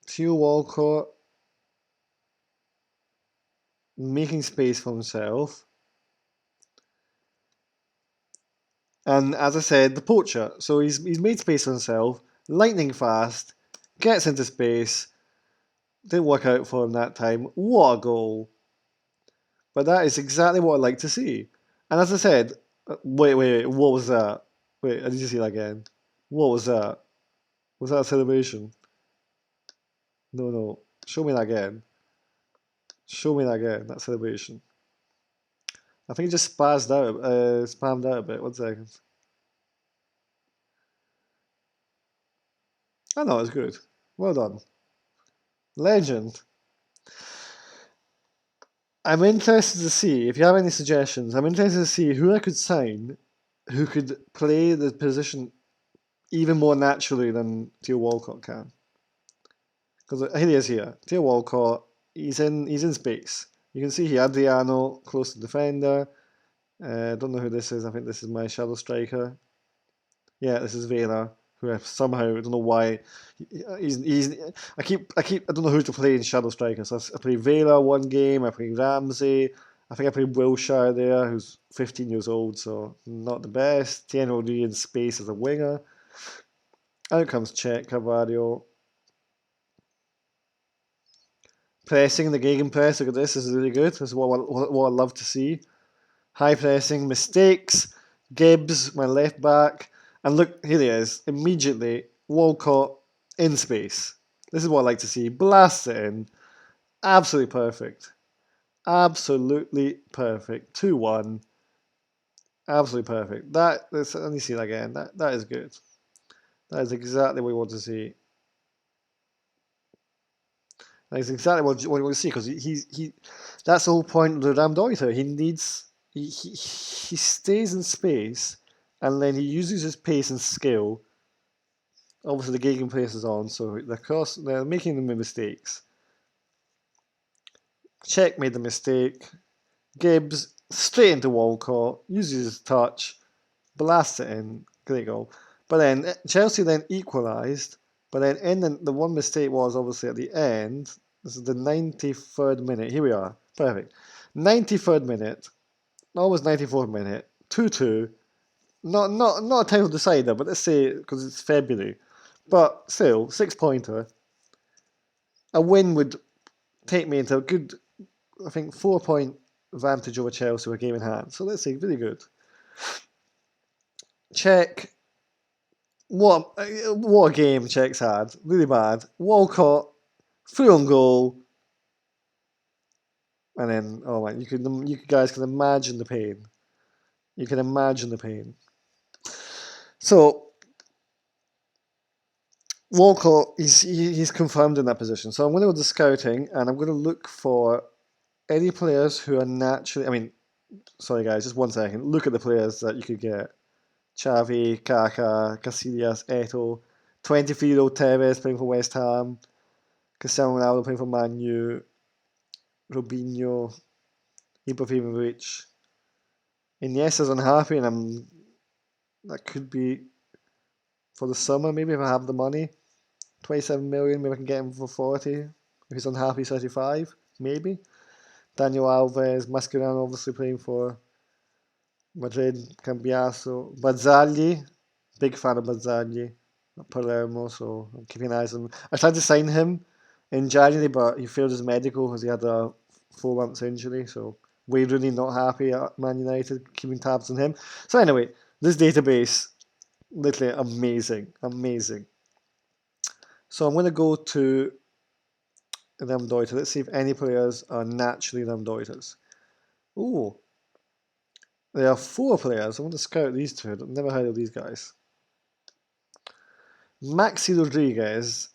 Theo Walcott making space for himself. And as I said, the poacher. So he's made space for himself, lightning fast, gets into space. Didn't work out for him that time. What a goal. But that is exactly what I'd like to see. And as I said, wait, what was that? Wait, I need to see that again. What was that? Was that a celebration? No. Show me that again. Show me that again, that celebration. I think he just spammed out a bit. 1 second. Oh no, it's good. Well done. Legend. I'm interested to see, if you have any suggestions, I'm interested to see who I could sign who could play the position even more naturally than Theo Walcott can. Because here he is here. Theo Walcott, he's in space. You can see here, Adriano, close to defender. Don't know who this is. I think this is my shadow striker. Yeah, this is Vela, who I somehow, I don't know why. I don't know who to play in shadow striker. So I play Vela one game. I play Ramsey. I think I played Wilshire there, who's 15 years old, so not the best. Thierry in space as a winger. Out comes Cech, Cavario. Pressing, the gegenpress, look at this is really good. This is what I love to see. High pressing, mistakes. Gibbs, my left back. And look, here he is. Immediately, Walcott in space. This is what I like to see. Blast it in. Absolutely perfect. Absolutely perfect. 2-1. Absolutely perfect. Let me see that again. That is good. That is exactly what we want to see. That is exactly what we want to see, because that's the whole point of the Raumdeuter. He stays in space, and then he uses his pace and skill. Obviously, the gegenpress is on, so they're making the mistakes. Czech made the mistake. Gibbs straight into Walcott, uses his touch, blasts it in. Great goal. But then Chelsea then equalised. But then the one mistake was obviously at the end. This is the 93rd minute. Here we are. Perfect. 93rd minute. Almost 94th minute. 2-2. Not a title decider, but let's say because it's February. But still, 6-pointer. A win would take me into a good, I think, 4-point advantage over Chelsea with a game in hand. So let's say really good. Czech. What a game Czech's had. Really bad. Walcott, through on goal. And then, oh man, you guys can imagine the pain. You can imagine the pain. So Walcott, he's confirmed in that position. So I'm going to go to scouting, and I'm going to look for any players who are naturally. I mean, sorry guys, just 1 second. Look at the players that you could get: Xavi, Kaká, Casillas, Eto'o, 23-year-old Tevez playing for West Ham, Cristiano Ronaldo playing for Man U, Robinho, Ibrahimovic. Iniesta's unhappy, and that could be for the summer. Maybe if I have the money, 27 million. Maybe I can get him for 40. If he's unhappy, 35. Maybe. Daniel Alves, Mascherano obviously playing for Madrid, Cambiaso, Bazzagli. Big fan of Bazzagli at Palermo, so I'm keeping eyes on him. I tried to sign him in January, but he failed his medical because he had a 4 months injury. So Wayne Rooney not happy at Man United, keeping tabs on him. So anyway, this database, literally amazing. So I'm going to go to Raumdeuter. Let's see if any players are naturally Raumdeuters. Ooh, there are 4 players. I want to scout these 2. I've never heard of these guys. Maxi Rodriguez,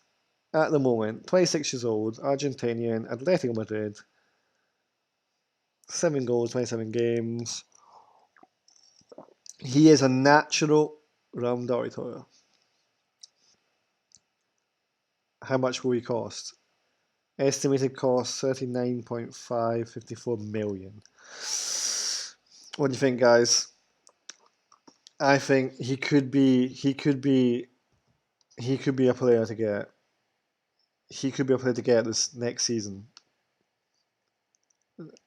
at the moment, 26 years old, Argentinian, Atletico Madrid, 7 goals, 27 games. He is a natural Raumdeuter. How much will he cost? Estimated cost 39.5, 54 million. What do you think, guys? I think he could be a player to get. He could be a player to get this next season.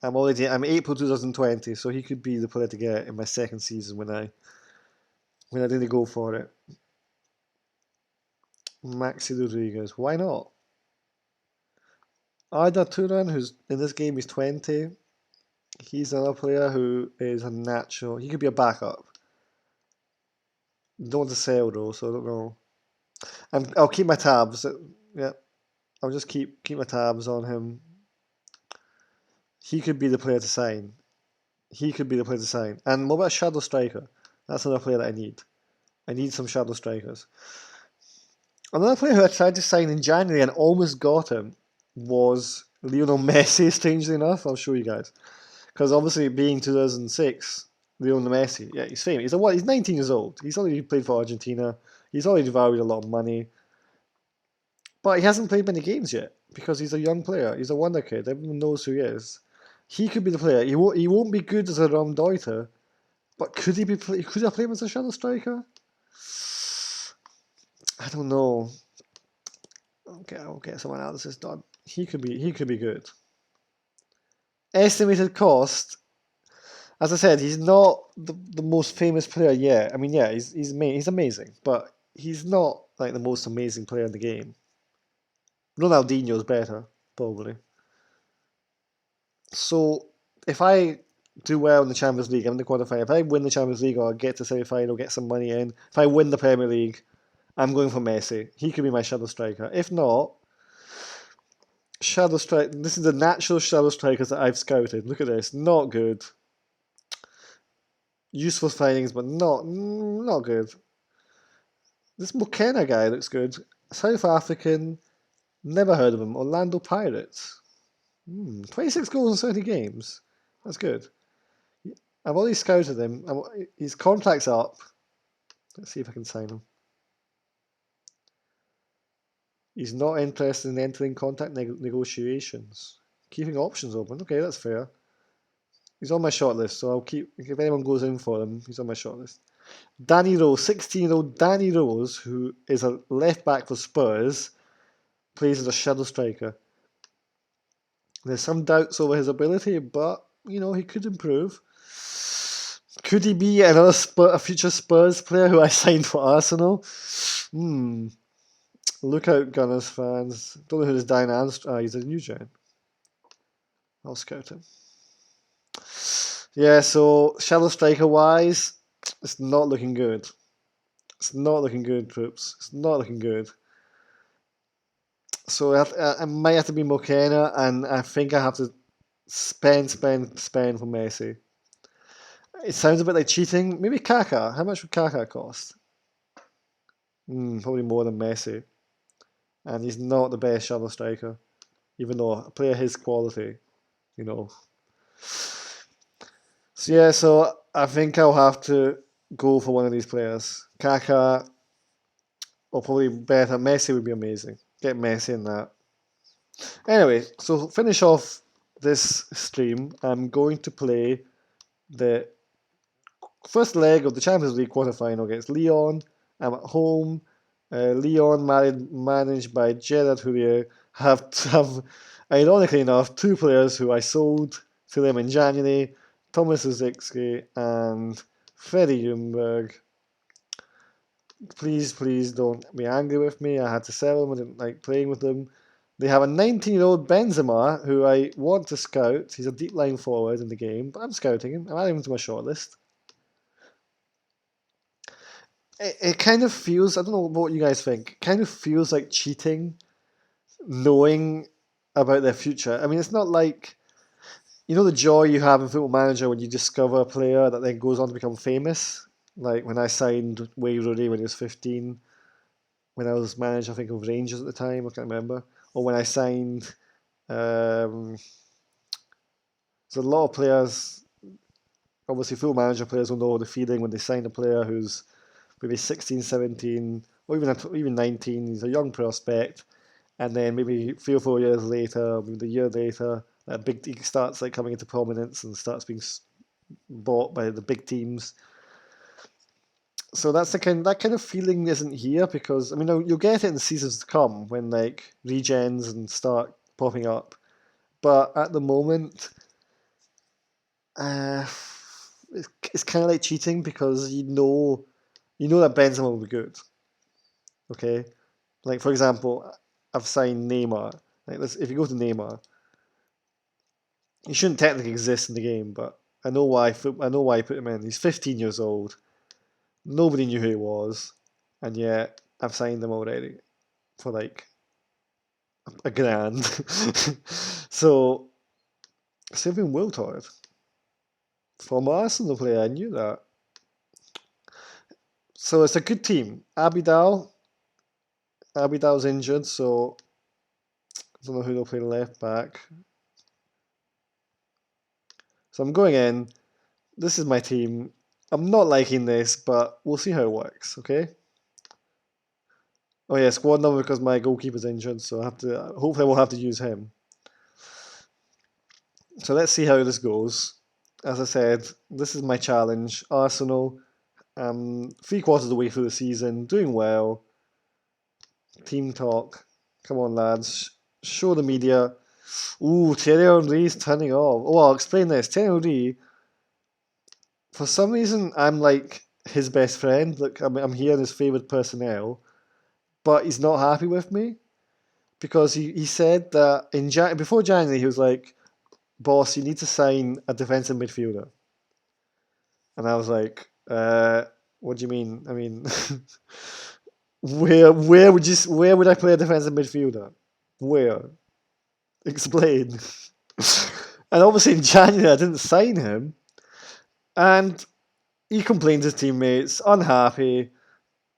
I'm April 2020, so he could be the player to get in my second season when I really go for it. Maxi Rodriguez, why not? Arda Turan, who's in this game, he's 20. He's another player who is a natural. He could be a backup. Don't want to sell though, so I don't know. I'll keep my tabs. Yeah, I'll just keep my tabs on him. He could be the player to sign. And what about Shadow Striker? That's another player that I need. I need some Shadow Strikers. Another player who I tried to sign in January and almost got him was Lionel Messi, strangely enough. I'll show you guys. Because obviously being 2006, Lionel Messi, yeah, he's famous. He's 19 years old. He's already played for Argentina. He's already valued a lot of money. But he hasn't played many games yet because he's a young player. He's a wonder kid. Everyone knows who he is. He could be the player. He won't be good as a Raumdeuter, but could he play him as a shadow striker? I don't know. Okay, I'll get some analysis done. He could be good. Estimated cost. As I said, he's not the most famous player yet. I mean, yeah, he's amazing, but he's not like the most amazing player in the game. Ronaldinho's better, probably. So if I do well in the Champions League, I'm in the quarterfinal. If I win the Champions League or get to semi-final, get some money in. If I win the Premier League, I'm going for Messi. He could be my shadow striker. If not, shadow strike. This is the natural shadow strikers that I've scouted. Look at this. Not good. Useful findings, but not good. This McKenna guy looks good. South African. Never heard of him. Orlando Pirates. 26 goals in 30 games. That's good. I've already scouted him. His contract's up. Let's see if I can sign him. He's not interested in entering contract negotiations. Keeping options open. Okay, that's fair. He's on my shortlist, so I'll keep. If anyone goes in for him, he's on my shortlist. Danny Rose, 16-year-old Danny Rose, who is a left back for Spurs, plays as a shadow striker. There's some doubts over his ability, but he could improve. Could he be a future Spurs player who I signed for Arsenal? Look out, Gunners fans. Don't know who this Dan Armstrong. He's a new gen. I'll scout him. Yeah, so shadow striker wise, it's not looking good. It's not looking good, troops. It's not looking good. So I might have to be McKenna, and I think I have to spend for Messi. It sounds a bit like cheating. Maybe Kaká. How much would Kaká cost? Probably more than Messi. And he's not the best shadow striker, even though a player his quality, So yeah, so I think I'll have to go for one of these players. Kaká, or probably better. Messi would be amazing. Get Messi in that. Anyway, so finish off this stream. I'm going to play the first leg of the Champions League quarterfinal against Lyon. I'm at home. Lyon, managed by Gerard Houllier, have ironically enough, two players who I sold to them in January, Thomas Uzicki and Freddie Ljungberg. Please don't be angry with me. I had to sell them. I didn't like playing with them. They have a 19-year-old Benzema who I want to scout. He's a deep line forward in the game, but I'm scouting him. I'm adding him to my shortlist. It kind of feels, I don't know what you guys think, it kind of feels like cheating, knowing about their future. I mean, it's not like, the joy you have in Football Manager when you discover a player that then goes on to become famous. Like when I signed Wayne Rooney when he was 15, when I was manager, I think, of Rangers at the time, I can't remember. Or when I signed, there's a lot of players, obviously Football Manager players will know the feeling when they sign a player who's maybe 16, 17, or even 19, he's a young prospect, and then maybe 3 or 4 years later, maybe the year later, that big he starts like coming into prominence and starts being bought by the big teams. So that's that kind of feeling isn't here, because I mean you'll get it in the seasons to come when like regens and start popping up, but at the moment, it's kind of like cheating, because you know that Benzema will be good. Okay, like for example, I've signed Neymar. Like if you go to Neymar, he shouldn't technically exist in the game, but I know why I put him in. He's 15 years old. Nobody knew who he was, and yet I've signed him already for like a grand. So Sylvain Wiltord, former Arsenal player, I knew that. So it's a good team. Abidal's injured, so I don't know who they'll play left back. So I'm going in. This is my team. I'm not liking this, but we'll see how it works, okay? Oh yeah, squad number because my goalkeeper's injured, so hopefully I won't have to use him. So let's see how this goes. As I said, this is my challenge. Arsenal, 3 quarters of the way through the season, doing well. Team talk. Come on, lads. Show the media. Ooh, Thierry Henry's turning off. Oh, I'll explain this. Thierry Henry, for some reason, I'm like his best friend. Look, I'm here in his favourite personnel, but he's not happy with me, because he said that before January he was like, boss, you need to sign a defensive midfielder. And I was like, what do you mean? I mean, where would I play a defensive midfielder? Where? Explain. And obviously in January I didn't sign him, and he complained to his teammates, unhappy,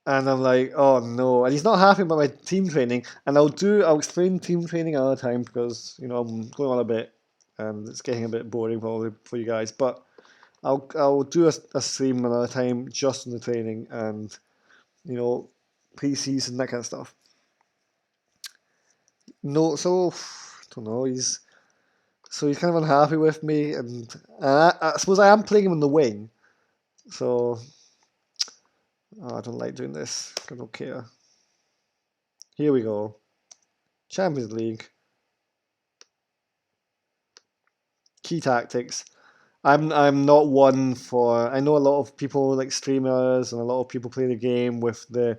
and I'm like, oh no, and he's not happy about my team training, and I'll explain team training another time because I'm going on a bit, and it's getting a bit boring probably for you guys, but I'll do a stream another time just on the training and pre-season, that kind of stuff. No, so I don't know. He's kind of unhappy with me, and I suppose I am playing him on the wing. So I don't like doing this. I don't care. Here we go. Champions League. Key tactics. I'm not one for. I know a lot of people like streamers and a lot of people play the game with the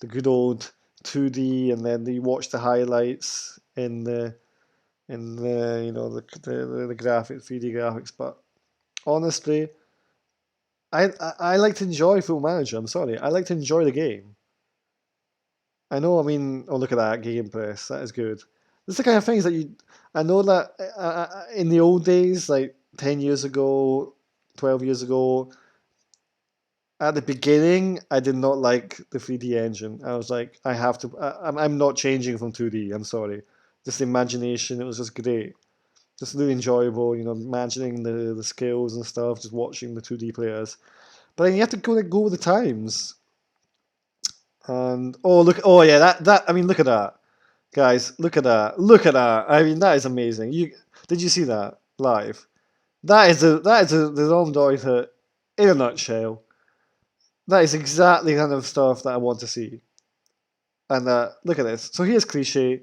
good old 2D, and then they watch the highlights in the the graphics, 3D graphics. But honestly, I like to enjoy Football Manager. I'm sorry, I like to enjoy the game. I know. I mean, oh look at that Gegenpress. That is good. This is the kind of things that you. I know that in the old days, like 10 years ago, 12 years ago, at the beginning, I did not like the 3D engine. I was like, I have to. I'm not changing from 2D. I'm sorry. Just the imagination. It was just great. Just really enjoyable. Imagining the skills and stuff. Just watching the 2D players. But then you have to go with the times. And oh look, oh yeah, that I mean, look at that, guys, look at that, look at that. I mean, that is amazing. Did you see that live? That is the Raumdeuter in a nutshell. That is exactly the kind of stuff that I want to see. And look at this. So here's Cliche,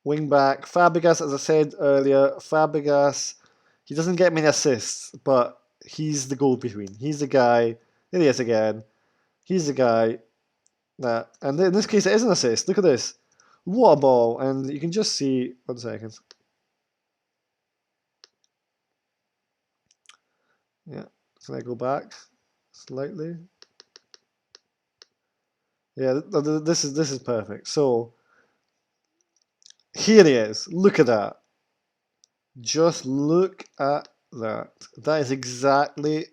wing back, Fabregas. As I said earlier, Fabregas. He doesn't get many assists, but he's the goal between. He's the guy. There he is again. He's the guy that, and in this case, it is an assist. Look at this. What a ball. And you can just see, 1 second. Yeah. Can I go back slightly? Yeah, this is perfect. So, here he is. Look at that. Just look at that. That is exactly.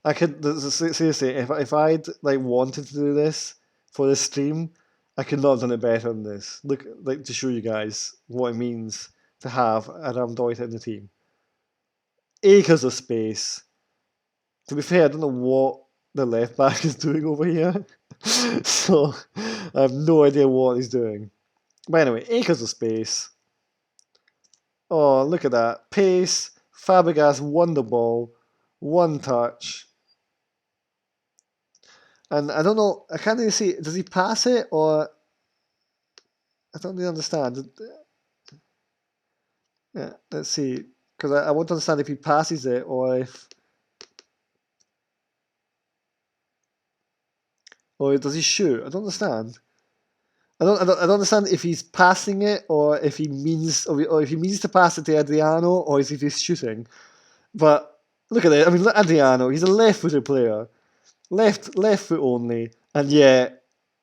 I could seriously, if I'd like wanted to do this for this stream, I could not have done it better than this. Look, like to show you guys what it means to have a Raumdeuter in the team. Acres of space. To be fair, I don't know what the left back is doing over here, so I have no idea what he's doing. But anyway, acres of space. Oh, look at that. Pace. Fabregas won the ball. One touch. And I don't know, I can't really see, does he pass it or... I don't really understand. Yeah, let's see. Because I want to understand if he passes it or if... Or does he shoot? I don't understand. I don't understand if he's passing it or if he means or if he means to pass it to Adriano or if he's shooting. But look at it. I mean, look, Adriano. He's a left-footed player, left foot only, and yet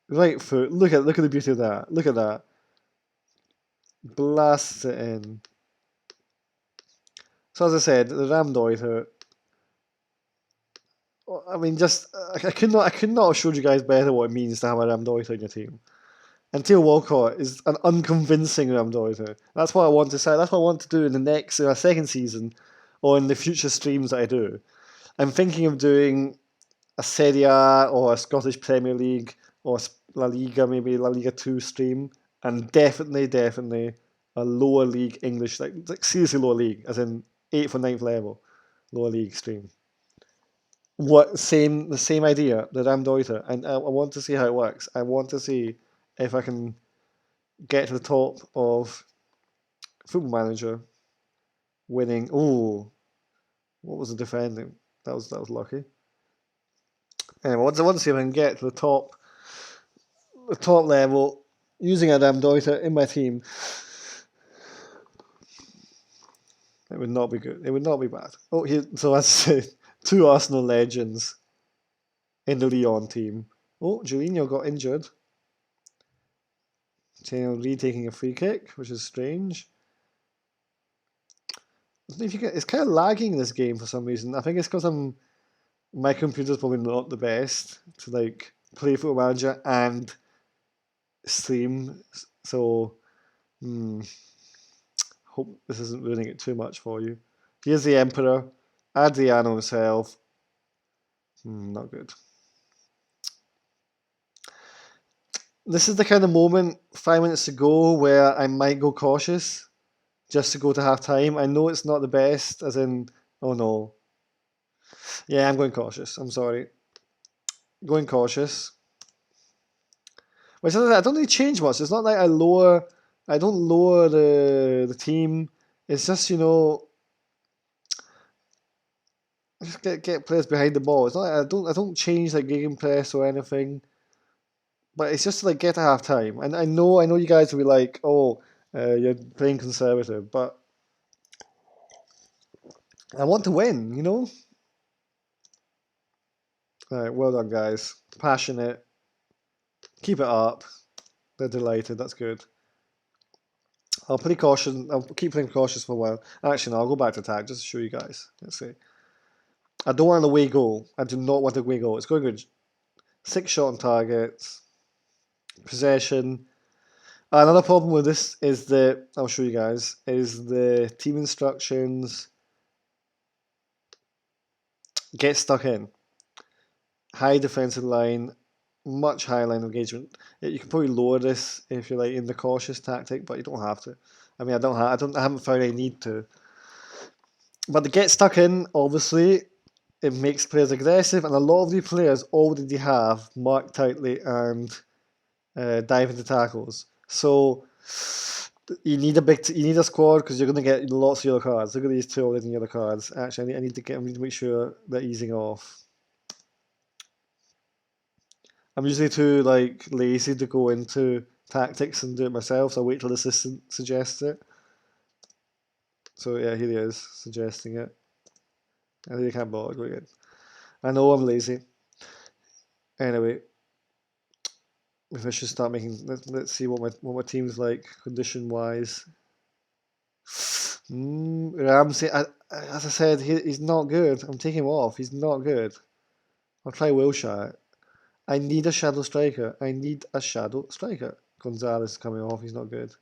right foot. Look at the beauty of that. Look at that. Blasts it in. So as I said, the Raumdeuter. I mean, just I could not have showed you guys better what it means to have a Raumdeuter in your team. And Theo Walcott is an unconvincing Raumdeuter. That's what I want to say. That's what I want to do in the second season, or in the future streams that I do. I'm thinking of doing a Serie A or a Scottish Premier League or La Liga, maybe La Liga 2 stream, and definitely a lower league English, like seriously lower league, as in 8th or 9th level, lower league stream. The same idea, the Raumdeuter, and I want to see how it works. I want to see if I can get to the top of Football Manager, winning. Oh, what was the defending? That was lucky. Anyway, I want to see if I can get to the top level using a Raumdeuter in my team. It would not be good. It would not be bad. Oh, here, so as I said, two Arsenal legends in the Lyon team. Oh, Julinho got injured. Thierry taking a free kick, which is strange. If you get, it's kind of lagging in this game for some reason. I think it's because my computer's probably not the best to like play Football Manager and stream. So, hope this isn't ruining it too much for you. Here's the Emperor, Adriano himself. Not good. This is the kind of moment 5 minutes to go where I might go cautious just to go to half time. I know it's not the best, as in, oh no. Yeah, I'm going cautious. I'm sorry. Going cautious. Which I don't really change much. It's not like I don't lower the team. It's just, just get players behind the ball. It's not like I don't change like gegenpress or anything. But it's just to like get to half time. And I know you guys will be like, oh, you're playing conservative, but I want to win, Alright, well done guys. Passionate. Keep it up. They're delighted, that's good. I'll keep playing cautious for a while. Actually, no, I'll go back to attack just to show you guys. Let's see. I don't want an away goal. I do not want an away goal. It's going good. 6 shot on targets. Possession. Another problem with this is that, I'll show you guys, is the team instructions get stuck in. High defensive line, much higher line engagement. You can probably lower this if you're like in the cautious tactic, but you don't have to. I mean, I haven't found any need to. But the get stuck in, obviously, it makes players aggressive, and a lot of the players already have mark tightly and dive into tackles. So you need a squad because you're going to get lots of yellow cards. Look at these two already yellow cards. Actually, I need to make sure they're easing off. I'm usually too like lazy to go into tactics and do it myself, so I wait till the assistant suggests it. So yeah, here he is suggesting it. I think I can't bother going in. I know I'm lazy. Anyway, if I should start making. Let's see what my team's like condition wise. Ramsey, as I said, he's not good. I'm taking him off. He's not good. I'll try Wilshire. I need a shadow striker. Gonzalez is coming off. He's not good.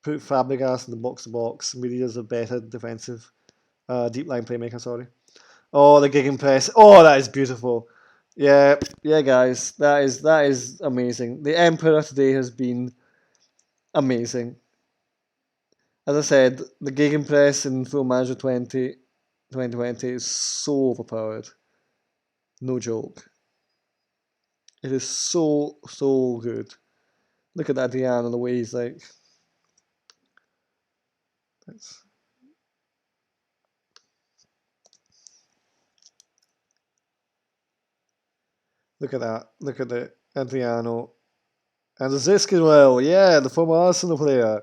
Put Fabregas in the box to box. Really does a better defensive, deep line playmaker. Sorry. Oh, the gegenpress. Oh, that is beautiful. Yeah, guys, that is amazing. The Emperor today has been amazing. As I said, the gegenpress in Football Manager 2020 is so overpowered. No joke. It is so good. Look at that Diane and the way he's like. Look at that. Look at the Adriano. And the Zisk as well. Yeah, the former Arsenal player.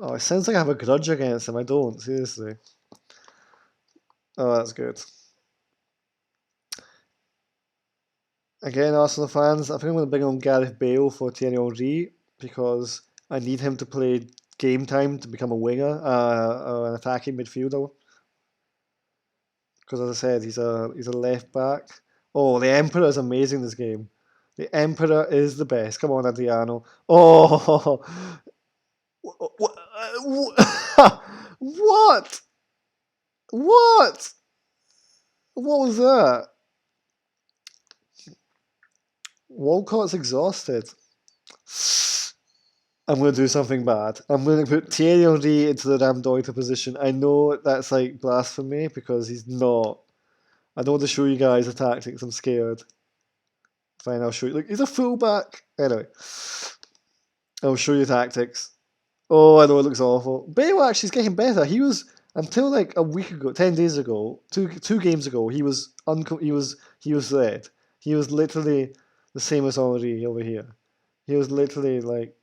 Oh, it sounds like I have a grudge against him. I don't, seriously. Oh, that's good. Again, Arsenal fans, I think I'm going to bring on Gareth Bale for Thierry Henry because I need him to play game time to become a winger, or an attacking midfielder. Because as I said, he's a left back. Oh, the Emperor is amazing this game. The Emperor is the best. Come on, Adriano. Oh, what? What? What was that? Walcott's exhausted. I'm going to do something bad. I'm going to put Thierry Henry into the Raumdeuter position. I know that's like blasphemy because he's not. I don't want to show you guys the tactics. I'm scared. Fine, I'll show you. Look, he's a fullback. Anyway, I'll show you tactics. Oh, I know it looks awful. Bale actually is getting better. He was until like a week ago, 10 days ago, two games ago. He was red. He was literally the same as Henry over here. He was literally like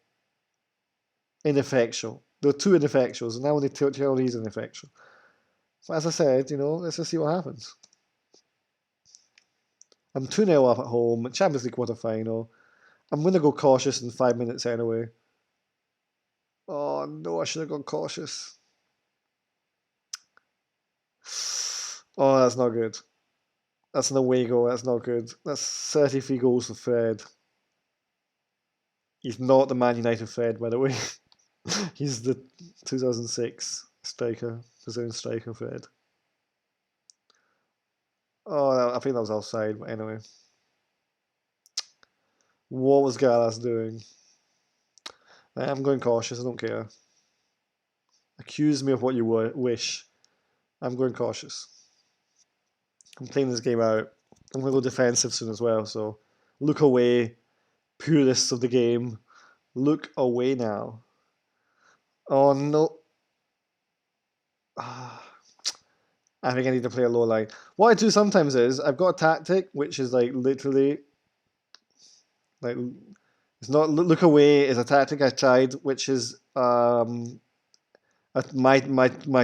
ineffectual. There are two ineffectuals, and now only Thierry is an ineffectual. But as I said, let's just see what happens. I'm 2-0 up at home, Champions League quarter final. I'm going to go cautious in 5 minutes anyway. Oh no, I should have gone cautious. Oh, that's not good. That's an away goal, that's not good. That's 33 goals for Fred. He's not the Man United Fred, by the way. He's the 2006 striker, Brazilian striker Fred. Oh, I think that was offside, but anyway. What was Gallas doing? I'm going cautious, I don't care. Accuse me of what you wish. I'm going cautious. I'm playing this game out. I'm going to go defensive soon as well, so look away, purists of the game. Look away now. Oh no. I think I need to play a low line. What I do sometimes is I've got a tactic which is like literally like it's not look away is a tactic I tried, which is my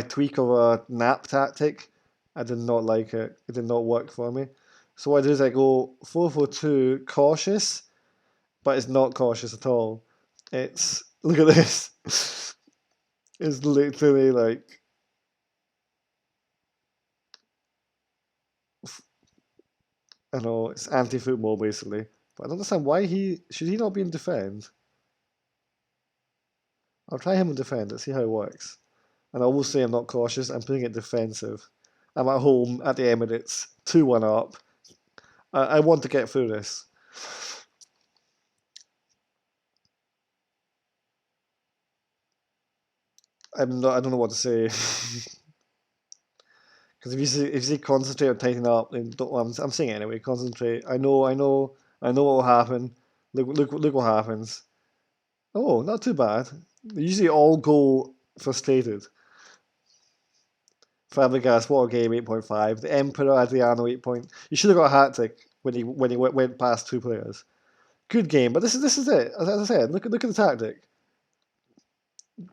tweak of a nap tactic. I did not like it. It did not work for me. So what I do is I go 4-4-2 cautious, but it's not cautious at all. It's look at this. It's literally like I know it's anti-football basically. But I don't understand why should he not be in defend? I'll try him in defend. Let's see how it works. And I will say I'm not cautious. I'm putting it defensive. I'm at home at the Emirates, 2-1 up. I want to get through this. I don't know what to say. Because if you say concentrate or tighten up, then I'm saying it anyway. Concentrate. I know what will happen. Look what happens. Oh, not too bad. They usually all go frustrated. Fabregas, what a game, 8.5. The Emperor Adriano, 8 point. You should have got a hat trick when he went past two players. Good game, but this is it. As I said, look at the tactic.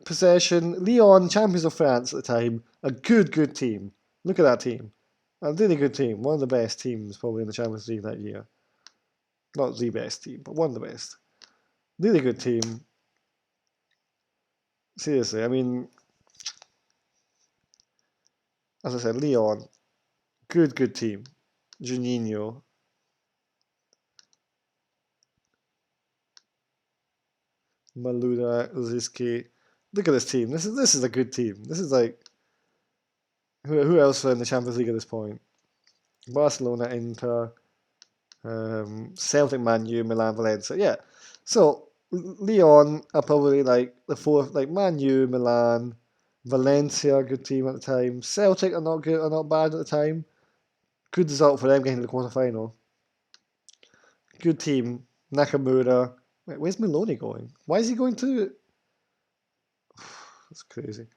Possession, Lyon, champions of France at the time, a good team. Look at that team. A really good team. One of the best teams probably in the Champions League that year. Not the best team, but one of the best. Really good team. Seriously, I mean, as I said, Lyon, good team. Juninho. Maluda, Ziski. Look at this team. This is a good team. This is like who else are in the Champions League at this point? Barcelona, Inter, Celtic, Man U, Milan, Valencia. Yeah. So Lyon are probably like the fourth, like Man U, Milan, Valencia, good team at the time. Celtic are not good, are not bad at the time. Good result for them getting to the quarter final. Good team. Nakamura. Wait, where's Maloney going? Why is he going to? That's crazy.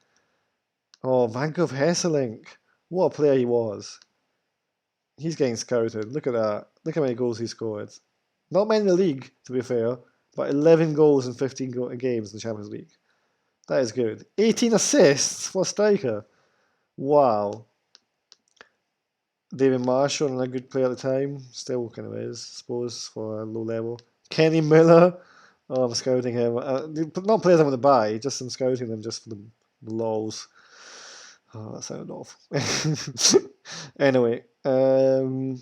Oh, Vankov Hesselink. What a player he was. He's getting scouted. Look at that. Look how many goals he scored. Not many in the league, to be fair, but 11 goals in 15 games in the Champions League. That is good. 18 assists for a striker. Wow. David Marshall, a good player at the time. Still kind of is, I suppose, for a low level. Kenny Miller. Oh, I'm scouting him. Not players I want to buy, just I'm scouting them just for the lols. Oh, that sounded awful. Anyway, Nakamura,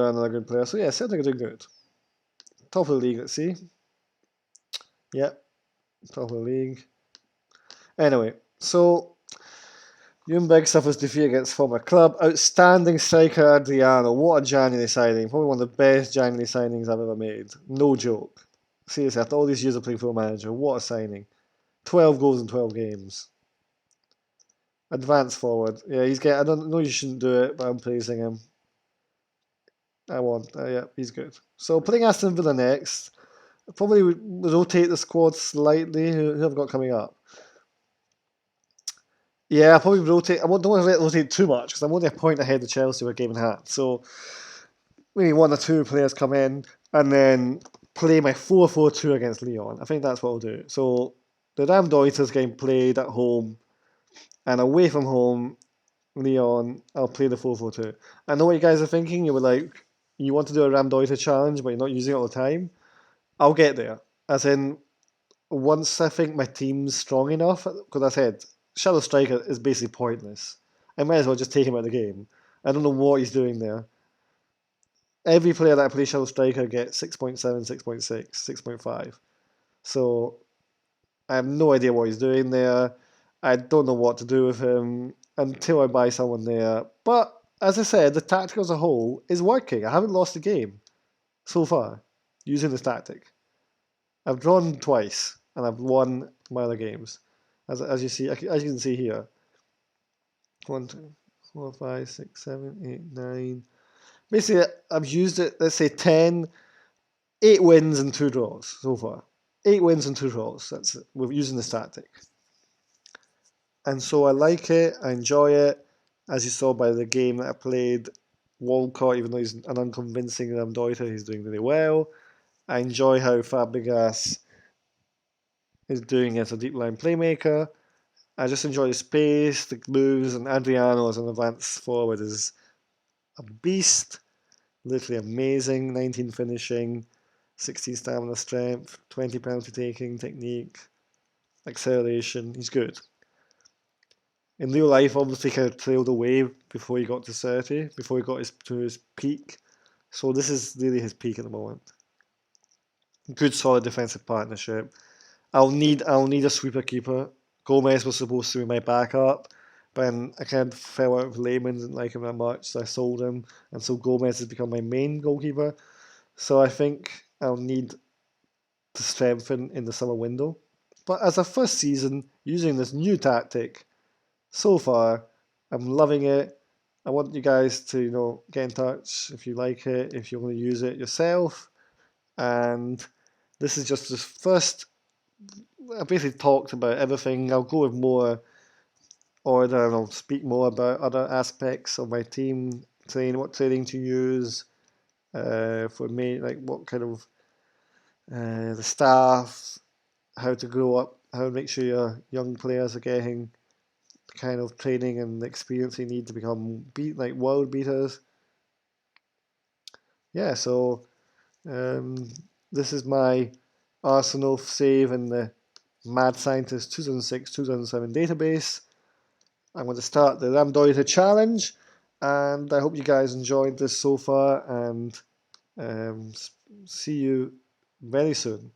another good player. So yeah, Celtic are doing good. Top of the league, let's see. Yep, top of the league. Anyway, so Ljungberg suffers defeat against former club. Outstanding striker Adriano. What a January signing. Probably one of the best January signings I've ever made. No joke. Seriously, after all these years of playing Football Manager, what a signing. 12 goals in 12 games. Advance forward. Yeah, he's getting. I don't know you shouldn't do it, but I'm praising him. Yeah, he's good. So putting Aston Villa next. Probably rotate the squad slightly. Who have got coming up? Yeah, I'll probably rotate. Don't want to let it rotate too much because I'm only a point ahead of Chelsea with a game in hand. So maybe one or two players come in and then play my 4-4-2 against Lyon. I think that's what I'll do. So the Raumdeuter is getting played at home, and away from home, Leon, I'll play the 4-4-2. I know what you guys are thinking. You were like, you want to do a Raumdeuter challenge, but you're not using it all the time. I'll get there. As in, once I think my team's strong enough, because I said Shadow Striker is basically pointless. I might as well just take him out of the game. I don't know what he's doing there. Every player that I play Shadow Striker gets 6.7, 6.6, 6.5. So I have no idea what he's doing there. I don't know what to do with him until I buy someone there. But as I said, the tactic as a whole is working. I haven't lost a game so far using this tactic. I've drawn twice and I've won my other games. As you see, as you can see here, 1, 2, 4, 5, 6, 7, 8, 9. Basically, I've used it. Let's say 10, 8 wins and 2 draws so far. 8 wins and 2 draws. That's it. We're using this tactic. And so I like it, I enjoy it, as you saw by the game that I played. Walcott, even though he's an unconvincing Raumdeuter, he's doing really well. I enjoy how Fabregas is doing as a deep line playmaker. I just enjoy the space, the moves, and Adriano as an advanced forward is a beast. Literally amazing. 19 finishing, 16 stamina strength, 20 penalty taking technique, acceleration. He's good. In real life, obviously, kind of trailed away before he got to 30, before he got to his peak. So this is really his peak at the moment. Good, solid defensive partnership. I'll need a sweeper keeper. Gomez was supposed to be my backup, but I kind of fell out with Lehman, didn't like him that much, so I sold him, and so Gomez has become my main goalkeeper. So I think I'll need to strengthen in the summer window. But as a first season, using this new tactic, so far, I'm loving it. I want you guys to, get in touch if you like it, if you want to use it yourself. And this is just the first. I basically talked about everything. I'll go with more order and I'll speak more about other aspects of my team training, what training to use for me, like what kind of the staff, how to grow up, how to make sure your young players are getting the kind of training and experience you need to become like world beaters. Yeah, so um, this is my Arsenal save in the Mad Scientist 2006-2007 database. I'm going to start the Raumdeuter challenge, and I hope you guys enjoyed this so far, and see you very soon.